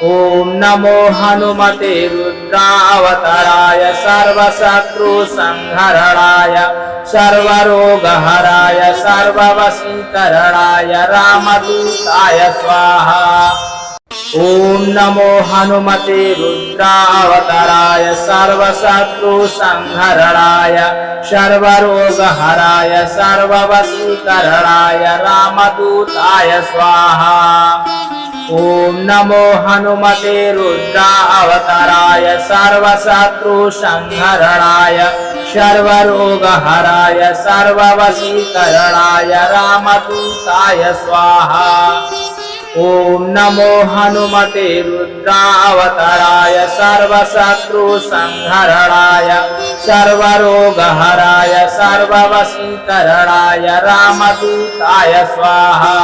ओम नमो हनुमते रुद्रावताराय सर्वशत्रुसंहरणाय सर्वरोगहराय सर्ववशीकरणाय रामदूताय स्वाहा। ओम नमो हनुमते रुद्रावताराय सर्वशत्रुसंहरणाय सर्वरोगहराय सर्ववशीकरणाय रामदूताय स्वाहा। ओम नमो हनुमते रुद्रावताराय सर्वशत्रुसंहरणाय सर्वरोगहराय सर्ववशीकरणाय रामदूताय स्वाहा। ओम नमो हनुमते रुद्रावताराय सर्वशत्रुसंहरणाय सर्वरोगहराय सर्ववशीकरणाय रामदूताय स्वाहा।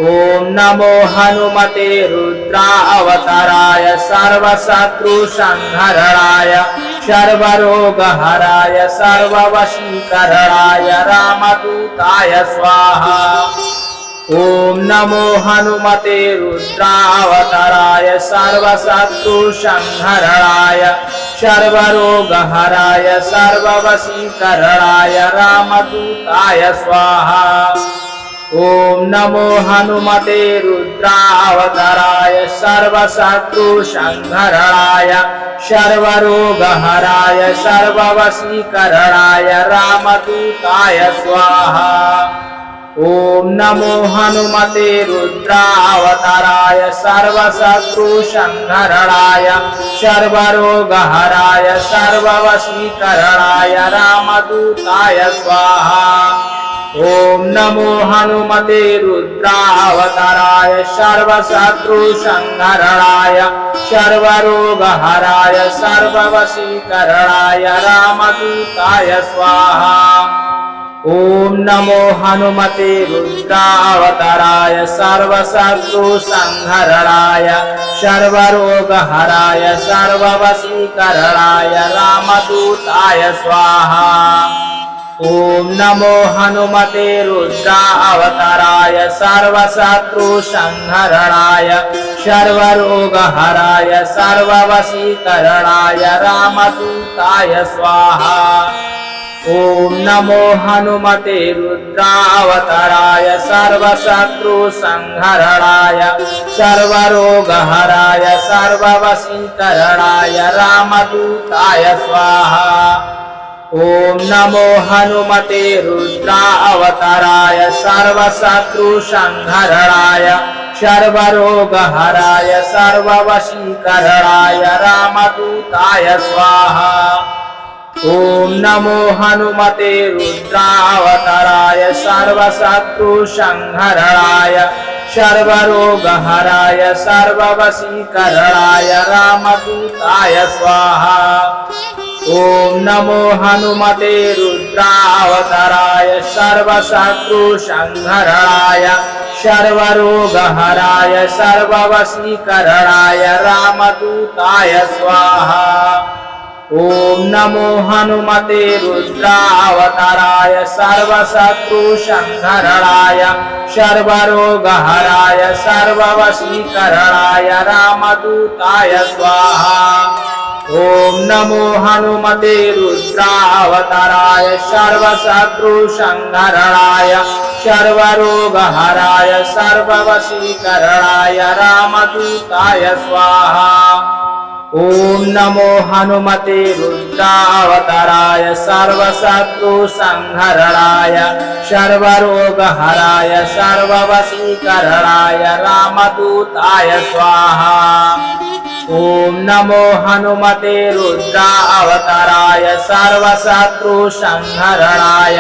ओम नमो हनुमते रुद्रावताराय सर्वशत्रुसंहरणाय सर्वरोगहराय सर्ववशीकरणाय रामदूताय स्वाहा। ओम नमो हनुमते रुद्रावताराय सर्वशत्रुसंहरणाय सर्वरोगहराय सर्ववशीकरणाय रामदूताय स्वाहा। ओम नमो हनुमते रुद्रावताराय सर्वशत्रुसंहरणाय सर्वरोगहराय सर्ववशीकरणाय रामदूताय स्वाहा। ओम नमो हनुमते रुद्रावताराय सर्वशत्रुसंहरणाय सर्वरोगहराय सर्ववशीकरणाय रामदूताय स्वाहा। ओम नमो हनुमते रुद्रावताराय सर्वशत्रुसंहरणाय सर्वरोगहराय सर्ववशीकरणाय रामदूताय स्वाहा। ओम नमो हनुमते रुद्रावताराय सर्वशत्रुसंहरणाय सर्वरोगहराय सर्ववशीकरणाय रामदूताय स्वाहा। ओम नमो हनुमते रुद्रावताराय सर्वशत्रुसंहरणाय सर्वरोगहराय सर्ववशीकरणाय रामदूताय स्वाहा। ओम नमो हनुमते रुद्रावताराय सर्वशत्रुसंहरणाय सर्वरोगहराय सर्ववशीकरणाय रामदूताय स्वाहा। ओम नमो हनुमते रुद्रावताराय सर्वशत्रुसंहरणाय सर्वरोगहराय सर्ववशीकरणाय रामदूताय स्वाहा। ओम नमो हनुमते रुद्रावताराय सर्वशत्रुसंहरणाय सर्वरोगहराय सर्ववशीकरणाय रामदूताय स्वाहा। ओम नमो हनुमते रुद्रावताराय सर्वशत्रुसंहरणाय सर्वरोगहराय सर्ववशीकरणाय रामदूताय स्वाहा। ओम नमो हनुमते रुद्रावताराय सर्वशत्रुसंहरणाय सर्वरोगहराय सर्ववशीकरणाय रामदूताय स्वाहा। ओम नमो हनुमते रुद्रावताराय सर्वशत्रुसंहरणाय सर्वरोगहराय सर्ववशीकरणाय रामदूताय स्वाहा। ओम नमो हनुमते रुद्रावताराय सर्वशत्रुसंहरणाय सर्वरोगहराय सर्ववशीकरणाय रामदूताय स्वाहा। ओम नमो हनुमते रुद्रावताराय सर्वशत्रुसंहरणाय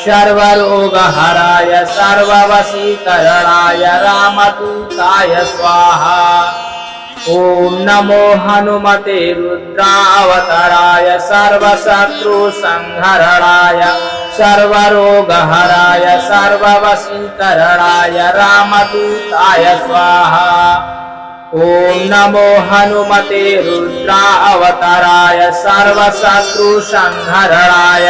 सर्वरोगहराय सर्ववशीकरणाय रामदूताय स्वाहा। ओम नमो हनुमते रुद्रावताराय सर्वशत्रुसंहरणाय सर्वरोगहराय सर्ववशीकरणाय रामदूताय स्वाहा। ओम नमो हनुमते रुद्रावताराय सर्वशत्रुसंहरणाय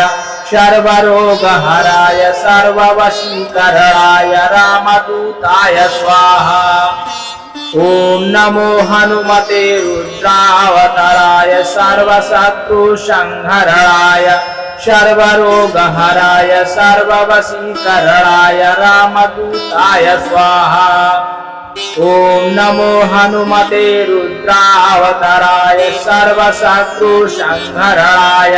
सर्वरोगहराय सर्ववशीकरणाय रामदूताय स्वाहा। ओम नमो हनुमते रुद्रावताराय सर्वशत्रुसंहरणाय सर्वरोगहराय सर्ववशीकरणाय रामदूताय स्वाहा। ओम नमो हनुमते रुद्रावताराय सर्वशत्रुसंहरणाय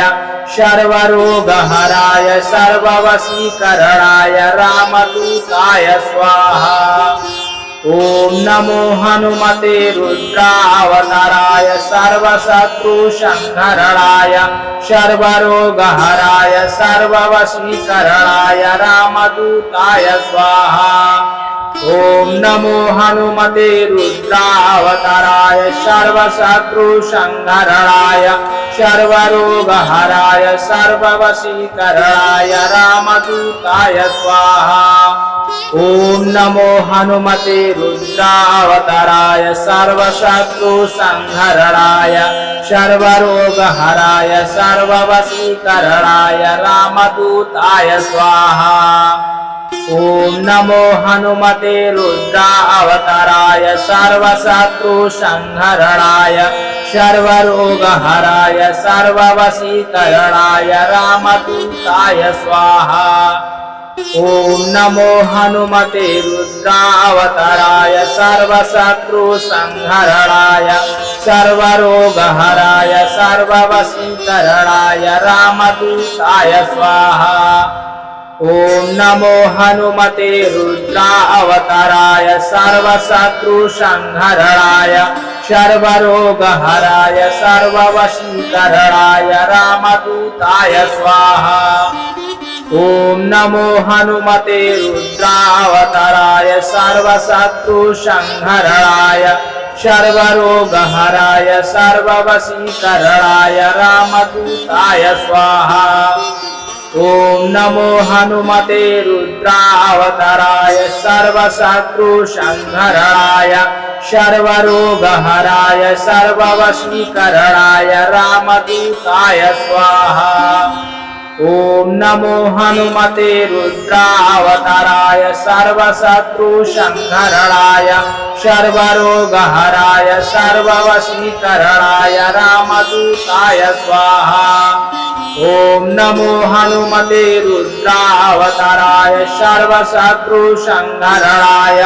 सर्वरोगहराय सर्ववशीकरणाय रामदूताय स्वाहा। ओम नमो हनुमते रुद्रावताराय सर्वशत्रुसंहरणाय सर्वरोगहराय सर्ववशीकरणाय रामदूताय स्वाहा। ओम नमो हनुमते रुद्रावताराय सर्वशत्रुसंहरणाय सर्वरोगहराय सर्ववशीकरणाय रामदूताय स्वाहा। ओम नमो हनुमते रुद्रावताराय सर्वशत्रुसंहरणाय सर्वरोगहराय सर्ववशीकरणाय रामदूताय स्वाहा। ओम नमो हनुमते रुद्रावताराय सर्वशत्रुसंहरणाय सर्वरोगहराय सर्ववशीकरणाय रामदूताय स्वाहा। ओम नमो हनुमते रुद्रावताराय सर्वशत्रुसंहरणाय सर्वरोगहराय सर्ववशीकरणाय रामदूताय स्वाहा। ओम नमो हनुमते रुद्रावताराय सर्वशत्रुसंहरणाय सर्वरोगहराय सर्ववशीकरणाय रामदूताय स्वाहा। ओम नमो हनुमते रुद्रावताराय सर्वशत्रुसंहरणाय सर्वरोगहराय सर्ववशीकरणाय रामदूताय स्वाहा। ओम नमो हनुमते रुद्रावताराय सर्वशत्रुसंहरणाय सर्वरोगहराय सर्ववशीकरणाय रामदूताय स्वाहा। ओम नमो हनुमते रुद्रावताराय सर्वशत्रुसंहरणाय सर्वरोगहराय सर्ववशीकरणाय रामदूताय स्वाहा। ओम नमो हनुमते रुद्रावताराय सर्वशत्रुसंहरणाय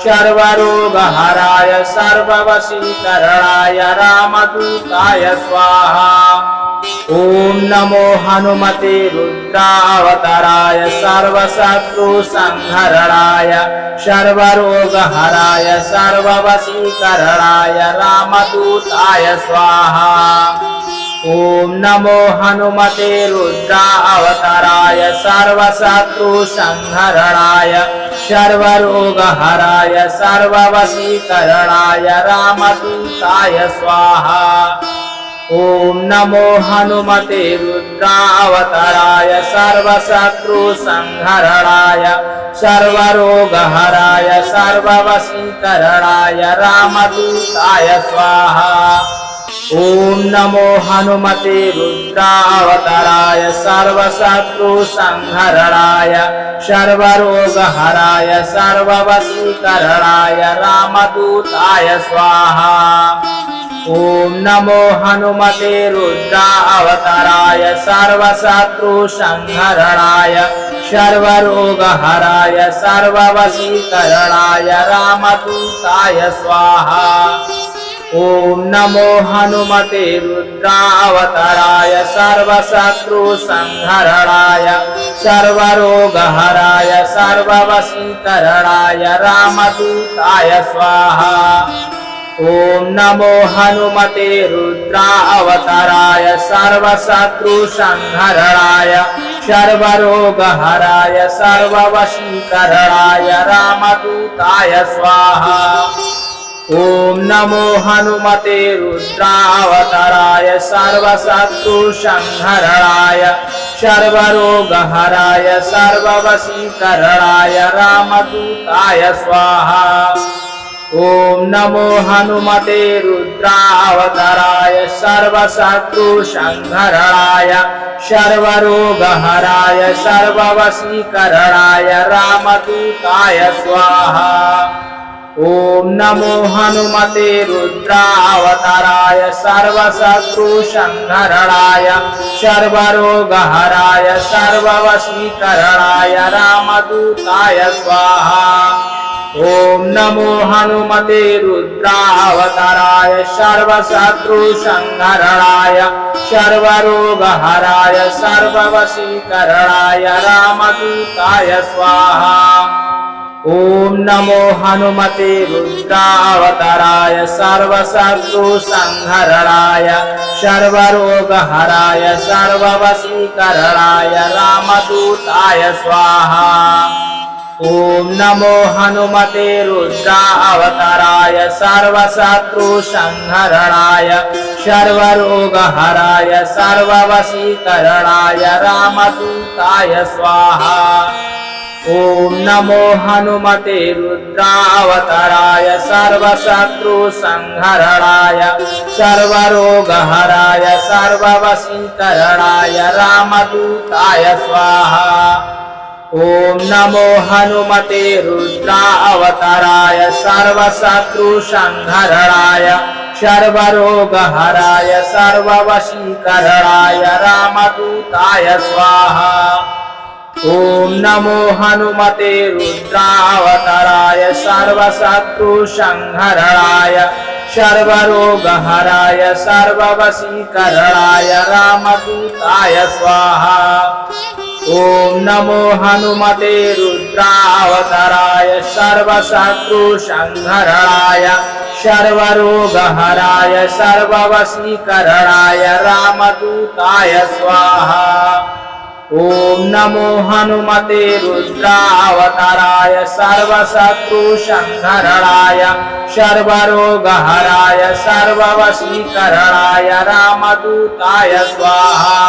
सर्वरोगहराय सर्ववशीकरणाय रामदूताय स्वाहा। ओम नमो हनुमते रुद्रावताराय सर्वशत्रुसंहरणाय सर्वरोगहराय सर्ववशीकरणाय रामदूताय स्वाहा। ओम नमो हनुमते रुद्रावताराय सर्वशत्रुसंहरणाय सर्वरोगहराय सर्ववशीकरणाय रामदूताय स्वाहा। ओम नमो हनुमते रुद्रावताराय सर्वशत्रुसंहरणाय सर्वरोगहराय सर्ववशीकरणाय रामदूताय स्वाहा। ओम नमो हनुमते रुद्रावताराय सर्वशत्रुसंहरणाय सर्वरोगहराय सर्ववशीकरणाय रामदूताय स्वाहा। ओम नमो हनुमते रुद्रावताराय सर्वशत्रुसंहरणाय सर्वरोगहराय सर्ववशीकरणाय रामदूताय स्वाहा। ओम नमो हनुमते रुद्रावताराय सर्वशत्रुसंहरणाय सर्वरोगहराय सर्ववशीकरणाय रामदूताय स्वाहा। ओम नमो हनुमते रुद्रावताराय सर्वशत्रुसंहरणाय सर्वरोगहराय सर्ववशीकरणाय रामदूताय स्वाहा। ओम नमो हनुमते रुद्रावताराय सर्वशत्रुसंहरणाय सर्वरोगहराय सर्ववशीकरणाय रामदूताय स्वाहा। ओम नमो हनुमते रुद्रावताराय सर्वशत्रुसंहरणाय सर्वरोगहराय सर्ववशीकरणाय रामदूताय स्वाहा। ओम नमो हनुमते रुद्रावताराय सर्वशत्रुसंहरणाय सर्वरोगहराय सर्ववशीकरणाय रामदूताय स्वाहा। ओम नमो हनुमते रुद्रावताराय सर्वशत्रुसंहरणाय सर्वरोगहराय सर्ववशीकरणाय रामदूताय स्वाहा। ओम नमो हनुमते रुद्रावताराय सर्वशत्रुसंहरणाय सर्वरोगहराय सर्ववशीकरणाय रामदूताय स्वाहा। ओम नमो हनुमते रुद्रावताराय सर्वशत्रुसंहरणाय सर्वरोगहराय सर्ववशीकरणाय रामदूताय स्वाहा। ओम नमो हनुमते रुद्रावताराय सर्वशत्रुसंहरणाय सर्वरोगहराय सर्ववशीकरणाय रामदूताय स्वाहा। ओम नमो हनुमते रुद्रावताराय सर्वशत्रुसंहरणाय सर्वरोगहराय सर्ववशीकरणाय रामदूताय स्वाहा। ओम नमो हनुमते रुद्रावताराय सर्वशत्रुसंहरणाय सर्वरोगहराय सर्ववशीकरणाय रामदूताय स्वाहा। ओम नमो हनुमते रुद्रावताराय सर्वशत्रुसंहरणाय सर्वरोगहराय सर्ववशीकरणाय रामदूताय स्वाहा। ओम नमो हनुमते रुद्रावताराय सर्वशत्रुसंहरणाय सर्वरोगहराय सर्ववशीकरणाय रामदूताय स्वाहा।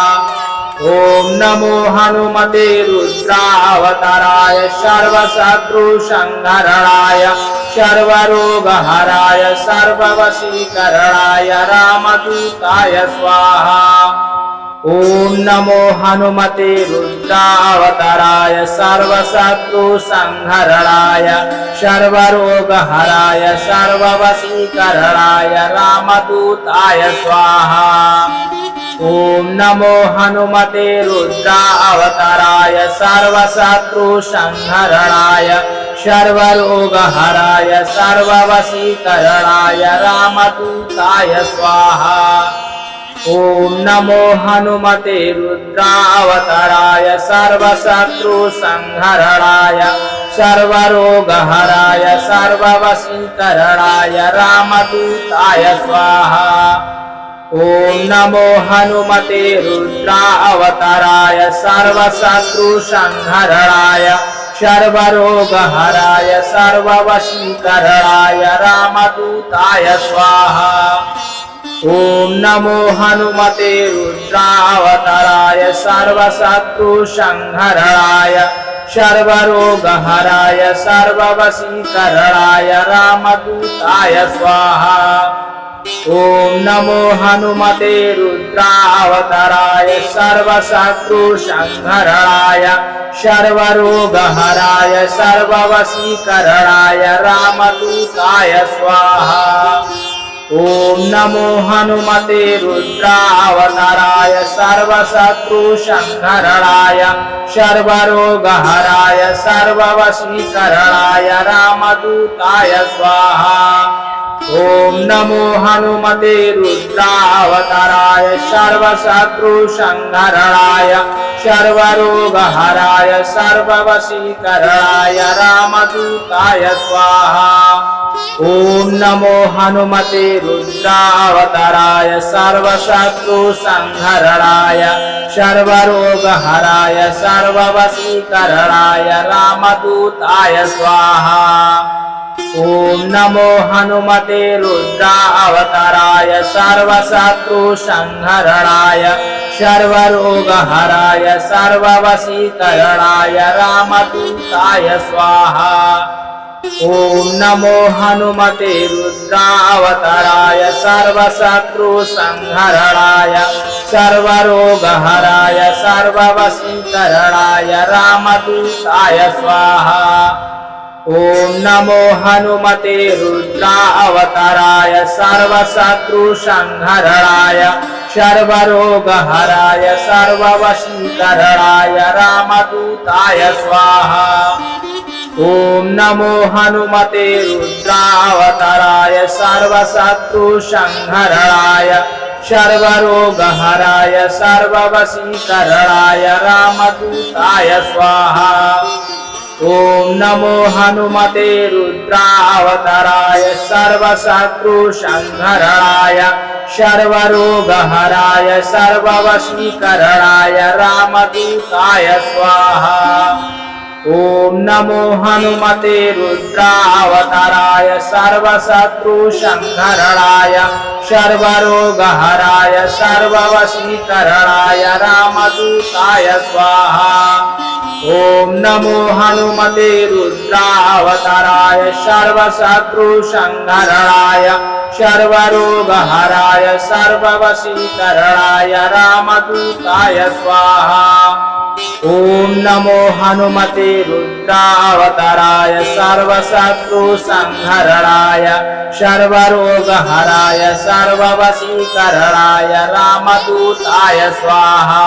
ओम नमो हनुमते रुद्रावताराय सर्वशत्रुसंहरणाय सर्वरोगहराय सर्ववशीकरणाय रामदूताय स्वाहा। ओम नमो हनुमते रुद्रावताराय सर्वशत्रुसंहरणाय सर्वरोगहराय सर्ववशीकरणाय रामदूताय स्वाहा। ओम नमो हनुमते रुद्रावताराय सर्वशत्रुसंहरणाय सर्वरोगहराय सर्ववशीकरणाय रामदूताय स्वाहा। ओम नमो हनुमते रुद्रावताराय सर्वशत्रुसंहरणाय सर्वरोगहराय सर्ववशीकरणाय रामदूताय स्वाहा। ओम नमो हनुमते रुद्रावताराय सर्वशत्रुसंहरणाय सर्वरोगहराय सर्ववशीकरणाय रामदूताय स्वाहा। ओम नमो हनुमते रुद्रावताराय सर्वशत्रुसंहरणाय सर्वरोगहराय सर्ववशीकरणाय रामदूताय स्वाहा। ओम नमो हनुमते रुद्रावताराय सर्वशत्रुसंहरणाय सर्वरोगहराय सर्ववशीकरणाय रामदूताय स्वाहा। ओम नमो हनुमते रुद्रावताराय सर्वशत्रुसंहरणाय सर्वरोगहराय सर्ववशीकरणाय रामदूताय स्वाहा। ओम नमो हनुमते रुद्रावताराय सर्वशत्रुसंहरणाय सर्वरोगहराय सर्ववशीकरणाय रामदूताय स्वाहा। ओम नमो हनुमते रुद्रावताराय सर्वशत्रुसंहरणाय सर्वरोगहराय सर्ववशीकरणाय रामदूताय स्वाहा। ओम नमो हनुमते रुद्रावताराय सर्वशत्रुसंहरणाय सर्वरोगहराय सर्ववशीकरणाय रामदूताय स्वाहा। ओम नमो हनुमते रुद्रावताराय सर्वशत्रुसंहरणाय सर्वरोगहराय सर्ववशीकरणाय रामदूताय स्वाहा। ओम नमो हनुमते रुद्रावताराय सर्वशत्रुसंहरणाय सर्वरोगहराय सर्ववशीकरणाय रामदूताय स्वाहा। ओम नमो हनुमते रुद्रावताराय सर्वशत्रुसंहरणाय सर्वरोगहराय सर्ववशीकरणाय रामदूताय स्वाहा। ओम नमो हनुमते रुद्रावताराय सर्वशत्रुसंहरणाय सर्वरोगहराय सर्ववशीकरणाय रामदूताय स्वाहा। ओम नमो हनुमते रुद्रावताराय सर्वशत्रुसंहरणाय सर्वरोगहराय सर्ववशीकरणाय रामदूताय स्वाहा। ओम नमो हनुमते रुद्रावताराय सर्वशत्रुसंहरणाय सर्वरोगहराय सर्ववशीकरणाय रामदूताय स्वाहा। ओम नमो हनुमते रुद्रावताराय सर्वशत्रुसंहरणाय सर्वरोगहराय सर्ववशीकरणाय रामदूताय स्वाहा।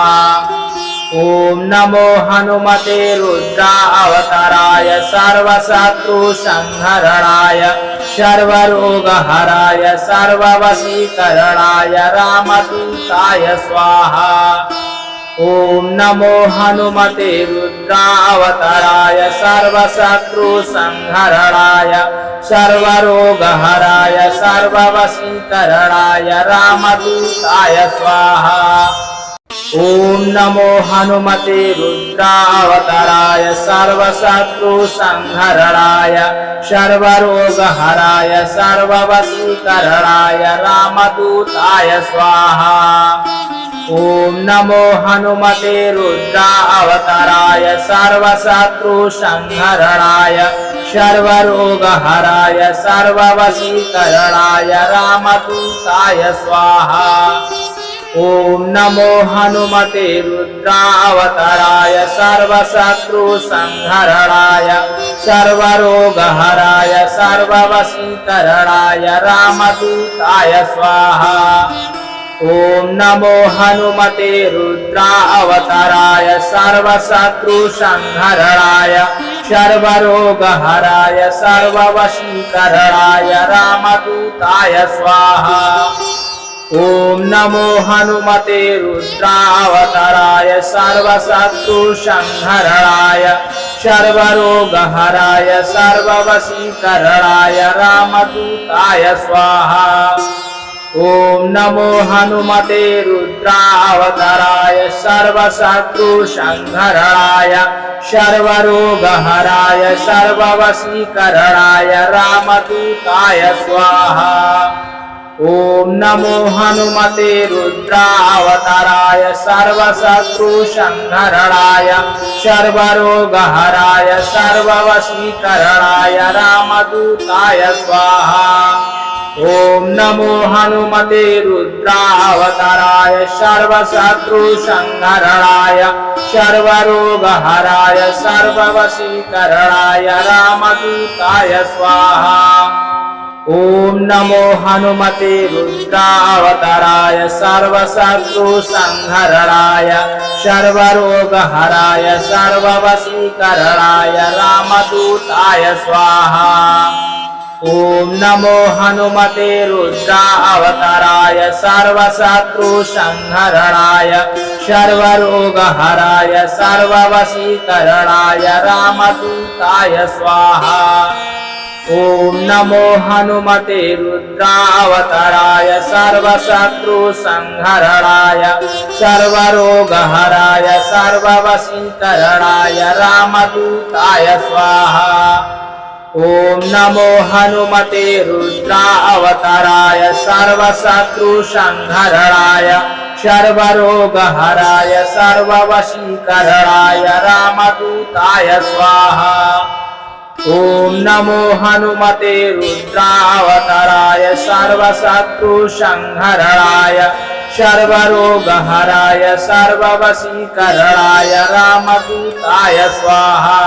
ओम नमो हनुमते रुद्रावताराय सर्वशत्रुसंहरणाय सर्वरोगहराय सर्ववशीकरणाय रामदूताय स्वाहा। ओम नमो हनुमते रुद्रावताराय सर्वशत्रुसंहरणाय सर्वरोगहराय सर्ववशीकरणाय रामदूताय स्वाहा। ओम नमो हनुमते रुद्रावताराय सर्वशत्रुसंहरणाय सर्वरोगहराय सर्ववशीकरणाय रामदूताय स्वाहा। ओम नमो हनुमते रुद्रावताराय सर्वशत्रुसंहरणाय सर्वरोगहराय सर्ववशीकरणाय रामदूताय स्वाहा। ओम नमो हनुमते रुद्रावताराय सर्वशत्रुसंहरणाय सर्वरोगहराय सर्ववशीकरणाय रामदूताय स्वाहा। ओम नमो हनुमते रुद्रावताराय सर्वशत्रुसंहरणाय सर्वरोगहराय सर्ववशीकरणाय रामदूताय स्वाहा। ओम नमो हनुमते रुद्रावताराय सर्वशत्रुसंहरणाय सर्वरोगहराय सर्ववशीकरणाय रामदूताय स्वाहा। ओम नमो हनुमते रुद्रावताराय सर्वशत्रुसंहरणाय सर्वरोगहराय सर्ववशीकरणाय रामदूताय स्वाहा। ओम नमो हनुमते रुद्रावताराय सर्वशत्रुसंहरणाय सर्वरोगहराय सर्ववशीकरणाय रामदूताय स्वाहा। ओम नमो हनुमते रुद्रावताराय सर्वशत्रुसंहरणाय सर्वरोगहराय सर्ववशीकरणाय रामदूताय स्वाहा। ओम नमो हनुमते रुद्रावताराय सर्वशत्रुसंहरणाय सर्वरोगहराय सर्ववशीकरणाय रामदूताय स्वाहा। ओम नमो हनुमते रुद्रावताराय सर्वशत्रुसंहरणाय सर्वरोगहराय सर्ववशीकरणाय रामदूताय स्वाहा। ओम नमो हनुमते रुद्रावताराय सर्वशत्रुसंहरणाय सर्वरोगहराय सर्ववशीकरणाय रामदूताय स्वाहा। ओम नमो हनुमते रुद्रावताराय सर्वशत्रुसंहरणाय सर्वरोगहराय सर्ववशीकरणाय रामदूताय स्वाहा। ओम नमो हनुमते रुद्रावताराय सर्वशत्रुसंहरणाय सर्वरोगहराय सर्ववशीकरणाय रामदूताय स्वाहा।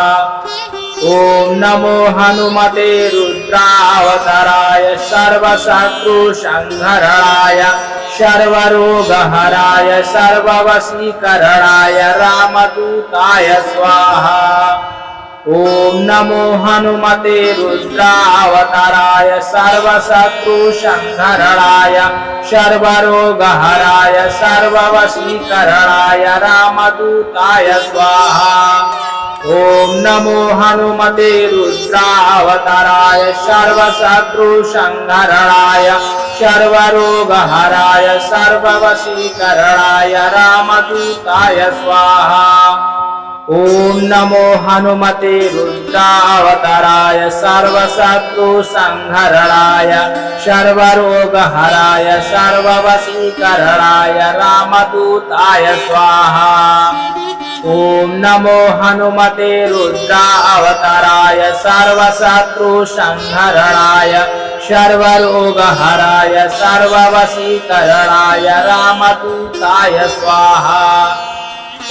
ओम नमो हनुमते रुद्रावताराय सर्वशत्रुसंहरणाय सर्वरोगहराय सर्ववशीकरणाय रामदूताय स्वाहा। ओम नमो हनुमते रुद्रावताराय सर्वशत्रुसंहरणाय सर्वरोगहराय सर्ववशीकरणाय रामदूताय स्वाहा। ओम नमो हनुमते रुद्रावताराय सर्वशत्रुसंहरणाय सर्वरोगहराय सर्ववशीकरणाय रामदूताय स्वाहा। ओम नमो हनुमते रुद्रावताराय सर्वशत्रुसंहरणाय सर्वरोगहराय सर्ववशीकरणाय रामदूताय स्वाहा। ओम नमो हनुमते रुद्रावताराय सर्वशत्रुसंहरणाय सर्वरोगहराय सर्ववशीकरणाय रामदूताय स्वाहा।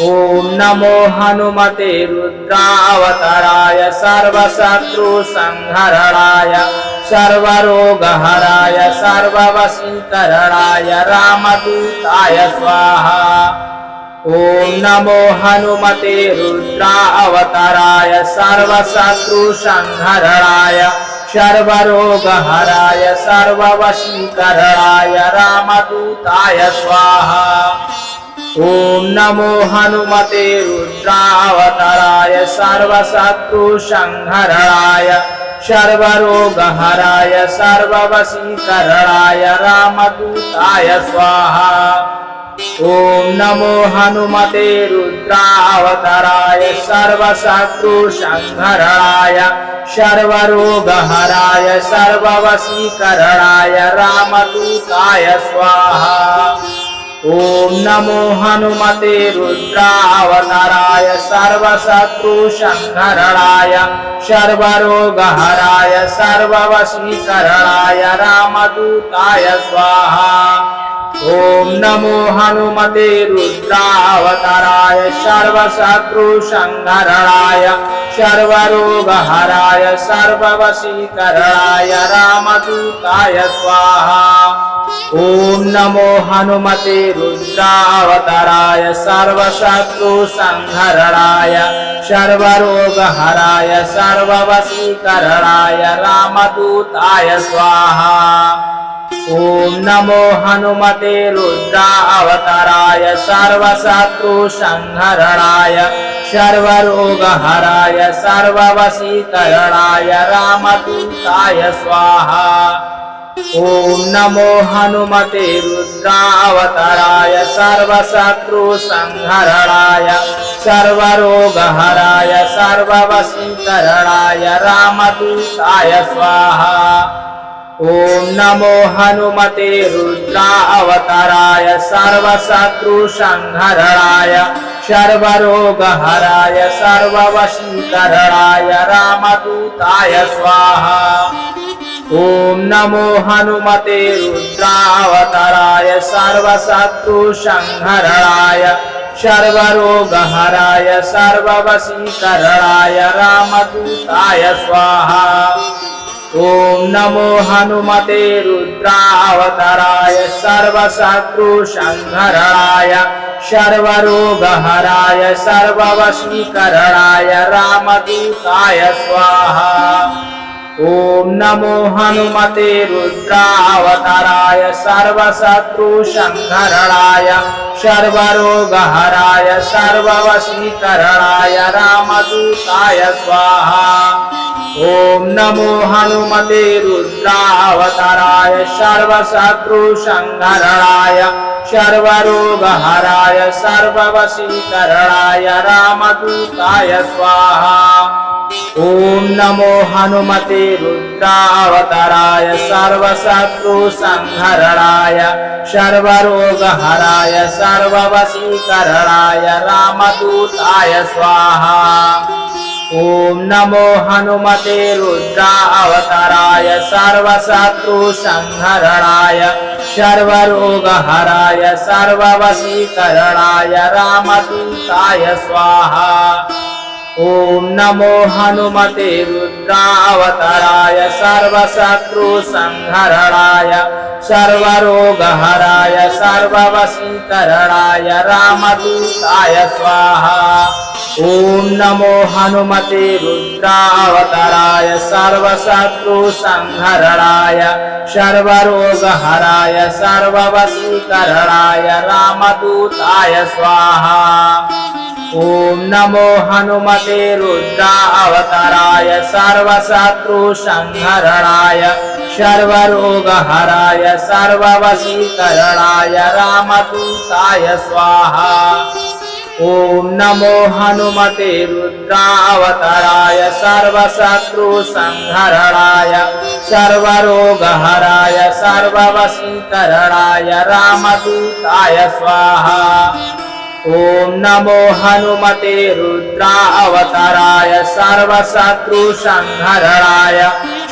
ओम नमो हनुमते रुद्रावताराय सर्वशत्रुसंहरणाय सर्वरोगहराय सर्ववशीकरणाय रामदूताय स्वाहा। ओम नमो हनुमते रुद्रावताराय सर्वशत्रुसंहरणाय सर्वरोगहराय सर्ववशीकरणाय रामदूताय स्वाहा। ओम नमो हनुमते रुद्रावताराय सर्वशत्रुसंहरणाय सर्वरोगहराय सर्ववशीकरणाय रामदूताय स्वाहा। ओम नमो हनुमते रुद्रावताराय सर्वशत्रुसंहरणाय सर्वरोगहराय सर्ववशीकरणाय रामदूताय स्वाहा। ओम नमो हनुमते रुद्रावताराय सर्वशत्रुसंहरणाय सर्वरोगहराय सर्ववशीकरणाय रामदूताय स्वाहा। ओम नमो हनुमते रुद्रावताराय सर्वशत्रुसंहरणाय सर्वरोगहराय सर्ववशीकरणाय रामदूताय स्वाहा। ओम नमो हनुमते रुद्रावताराय सर्वशत्रुसंहरणाय सर्वरोगहराय सर्ववशीकरणाय रामदूताय स्वाहा। ओम नमो हनुमते रुद्रावताराय सर्वशत्रुसंहरणाय सर्वरोगहराय सर्ववशीकरणाय रामदूताय स्वाहा। ओम नमो हनुमते रुद्रावताराय सर्वशत्रुसंहरणाय सर्वरोगहराय सर्ववशीकरणाय रामदूताय स्वाहा। ओम नमो हनुमते रुद्रावताराय सर्वशत्रुसंहरणाय सर्वरोगहराय सर्ववशीकरणाय रामदूताय स्वाहा। ओम नमो हनुमते रुद्रावताराय सर्वशत्रुसंहरणाय सर्वरोगहराय सर्ववशीकरणाय रामदूताय स्वाहा। ओम नमो हनुमते रुद्रावताराय सर्वशत्रुसंहरणाय सर्वरोगहराय सर्ववशीकरणाय रामदूताय स्वाहा। ओम नमो हनुमते रुद्रावताराय सर्वशत्रुसंहरणाय सर्वरोगहराय सर्ववशीकरणाय रामदूताय स्वाहा। ओम नमो हनुमते रुद्रावताराय सर्वशत्रुसंहरणाय सर्वरोगहराय सर्ववशीकरणाय रामदूताय स्वाहा। ओम नमो हनुमते रुद्रावताराय सर्वशत्रुसंहरणाय सर्वरोगहराय सर्ववशीकरणाय रामदूताय स्वाहा। ओम नमो हनुमते रुद्रावताराय सर्वशत्रुसंहरणाय सर्वरोगहराय सर्ववशीकरणाय रामदूताय स्वाहा। ओम नमो हनुमते रुद्रावताराय सर्वशत्रुसंहरणाय सर्वरोगहराय सर्ववशीकरणाय रामदूताय स्वाहा। ओम नमो हनुमते रुद्रावताराय सर्वशत्रुसंहरणाय सर्वरोगहराय सर्ववशीकरणाय रामदूताय स्वाहा। ओम नमो हनुमते रुद्रावताराय सर्वशत्रुसंहरणाय सर्वरोगहराय सर्ववशीकरणाय रामदूताय स्वाहा। ओम नमो हनुमते रुद्रावताराय सर्वशत्रुसंहरणाय सर्वरोगहराय सर्ववशीकरणाय रामदूताय स्वाहा। ओम नमो हनुमते रुद्रावताराय सर्वशत्रुसंहरणाय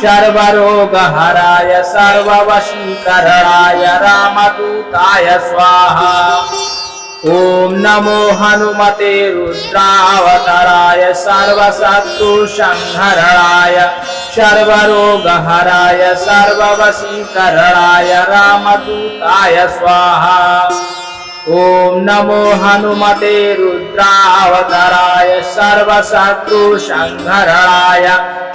सर्वरोगहराय सर्ववशीकरणाय रामदूताय स्वाहा। ओम नमो हनुमते रुद्रावताराय सर्वशत्रुसंहरणाय सर्वरोगहराय सर्ववशीकरणाय रामदूताय स्वाहा। ओम नमो हनुमते रुद्रावताराय सर्वशत्रुसंहरणाय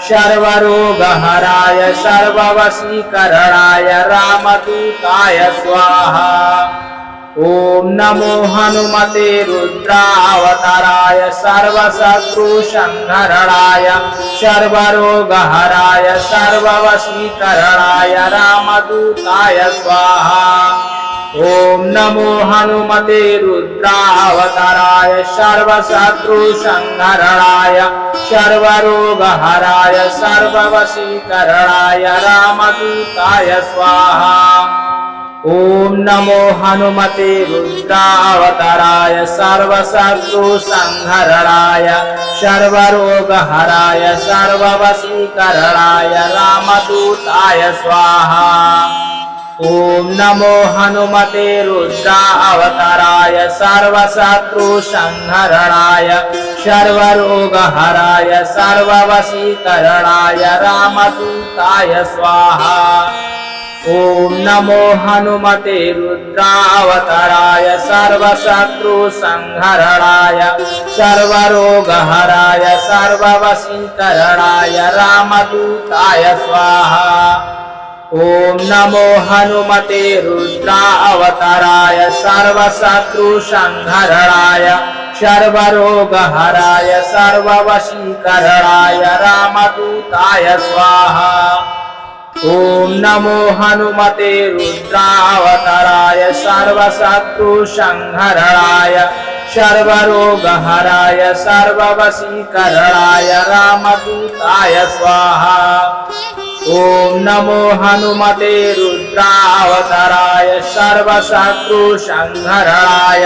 सर्वरोगहराय सर्ववशीकरणाय रामदूताय स्वाहा। ओम नमो हनुमते रुद्रावताराय सर्वशत्रुसंहरणाय सर्वरोगहराय सर्ववशीकरणाय रामदूताय स्वाहा। ओम नमो हनुमते रुद्रावताराय सर्वशत्रुसंहरणाय सर्वरोगहराय सर्ववशीकरणाय रामदूताय स्वाहा। ओम नमो हनुमते रुद्रावताराय सर्वशत्रुसंहरणाय सर्वरोगहराय सर्ववशीकरणाय रामदूताय स्वाहा। ओम नमो हनुमते रुद्रावताराय सर्वशत्रुसंहरणाय सर्वरोगहराय सर्ववशीकरणाय रामदूताय स्वाहा। ओम नमो हनुमते रुद्रावताराय सर्वशत्रुसंहरणाय सर्वरोगहराय सर्ववशीकरणाय रामदूताय स्वाहा। ओम नमो हनुमते रुद्रावताराय सर्वशत्रुसंहरणाय सर्वरोगहराय सर्ववशीकरणाय रामदूताय स्वाहा। ओम नमो हनुमते रुद्रावताराय सर्वशत्रुसंहरणाय सर्वरोगहराय सर्ववशीकरणाय रामदूताय स्वाहा। ओम नमो हनुमते रुद्रावताराय सर्वशत्रुसंहरणाय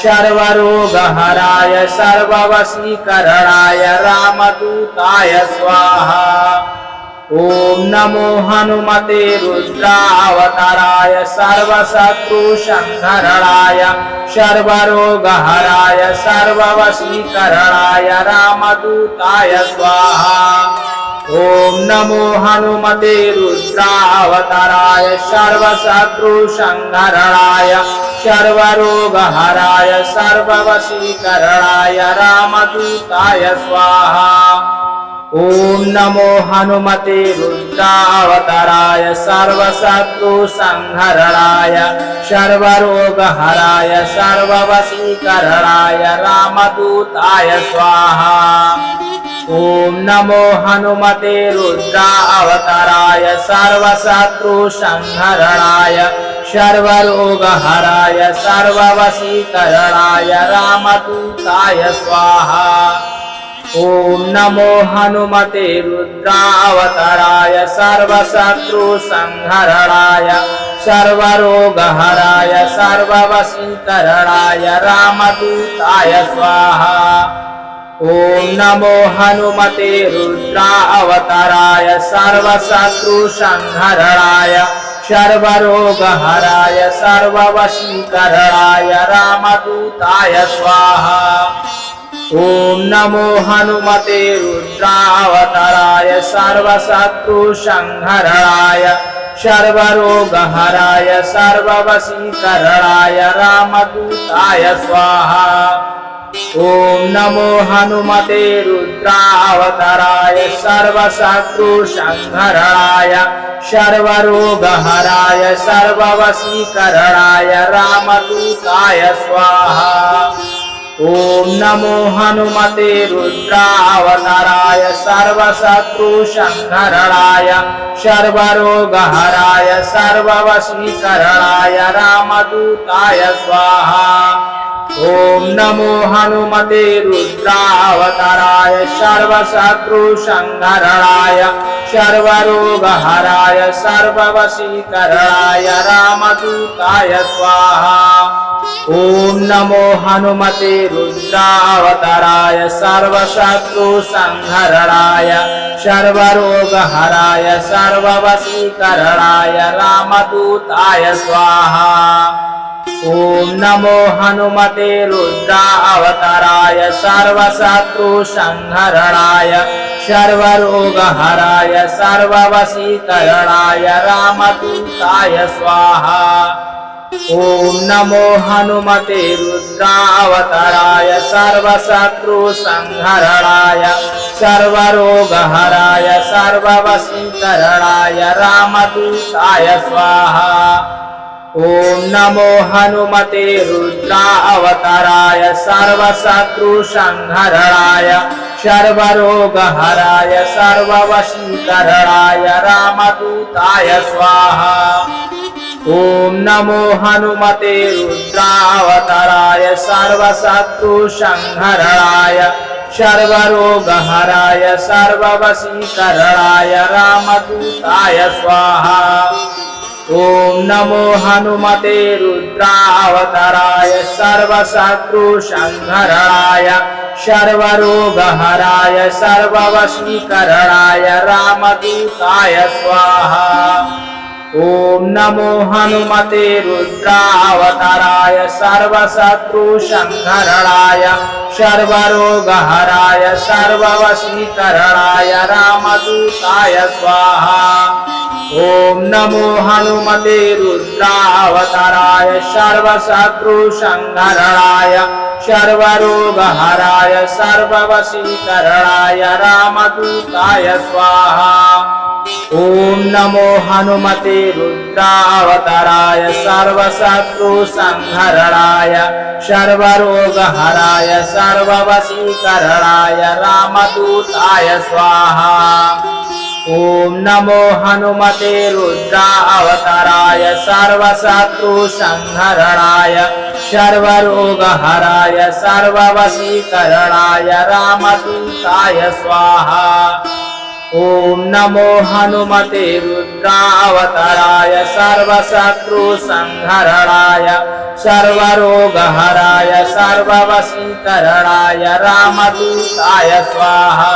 सर्वरोगहराय सर्ववशीकरणाय रामदूताय स्वाहा। ओम नमो हनुमते रुद्रावताराय सर्वशत्रुसंहरणाय सर्वरोगहराय सर्ववशीकरणाय रामदूताय स्वाहा। ओम नमो हनुमते रुद्रावताराय सर्वशत्रुसंहरणाय सर्वरोगहराय सर्ववशीकरणाय रामदूताय स्वाहा। ओम नमो हनुमते रुद्रावताराय सर्वशत्रुसंहरणाय सर्वरोगहराय सर्ववशीकरणाय रामदूताय स्वाहा। ओम नमो हनुमते रुद्रावताराय सर्वशत्रुसंहरणाय सर्वरोगहराय सर्ववशीकरणाय रामदूताय स्वाहा। ओम नमो हनुमते रुद्रावताराय सर्वशत्रुसंहरणाय सर्वरोगहराय सर्ववशीकरणाय रामदूताय स्वाहा। ओम नमो हनुमते रुद्रावताराय सर्वशत्रुसंहरणाय सर्वरोगहराय सर्ववशीकरणाय रामदूताय स्वाहा। ओम नमो हनुमते रुद्रावताराय सर्वशत्रुसंहरणाय सर्वरोगहराय सर्ववशीकरणाय रामदूताय स्वाहा। ओम नमो हनुमते रुद्रावताराय सर्वशत्रुसंहरणाय सर्वरोगहराय सर्ववशीकरणाय रामदूताय स्वाहा। ओम नमो हनुमते रुद्रावताराय सर्वशत्रुसंहरणाय सर्वरोगहराय सर्ववशीकरणाय रामदूताय स्वाहा। ओम नमो हनुमते रुद्रावताराय सर्वशत्रुसंहरणाय सर्वरोगहराय सर्ववशीकरणाय रामदूताय स्वाहा। ओम नमो हनुमते रुद्रावताराय सर्वशत्रुसंहरणाय सर्वरोगहराय सर्ववशीकरणाय रामदूताय स्वाहा। ओम नमो हनुमते रुद्रावताराय सर्वशत्रुसंहरणाय सर्वरोगहराय सर्ववशीकरणाय रामदूताय स्वाहा। ओम नमो हनुमते रुद्रावताराय सर्वशत्रुसंहरणाय सर्वरोगहराय सर्ववशीकरणाय रामदूताय स्वाहा। ओम नमो हनुमते रुद्रावताराय सर्वशत्रुसंहरणाय सर्वरोगहराय सर्ववशीकरणाय रामदूताय स्वाहा। ओम नमो हनुमते रुद्रावताराय सर्वशत्रुसंहरणाय सर्वरोगहराय सर्ववशीकरणाय रामदूताय स्वाहा। ओम नमो हनुमते रुद्रावताराय सर्वशत्रुसंहरणाय सर्वरोगहराय सर्ववशीकरणाय रामदूताय स्वाहा। ओम नमो हनुमते रुद्रावताराय सर्वशत्रुसंहरणाय सर्वरोगहराय सर्ववशीकरणाय रामदूताय स्वाहा। ओम नमो हनुमते रुद्रावताराय सर्वशत्रुसंहरणाय सर्वरोगहराय सर्ववशीकरणाय रामदूताय स्वाहा। ओम नमो हनुमते रुद्रावताराय सर्वशत्रुसंहरणाय सर्वरोगहराय सर्ववशीकरणाय रामदूताय स्वाहा। ओम नमो हनुमते रुद्रावताराय सर्वशत्रुसंहरणाय सर्वरोगहराय सर्ववशीकरणाय रामदूताय स्वाहा। ओम नमो हनुमते रुद्रावताराय सर्वशत्रुसंहरणाय सर्वरोगहराय सर्ववशीकरणाय रामदूताय स्वाहा।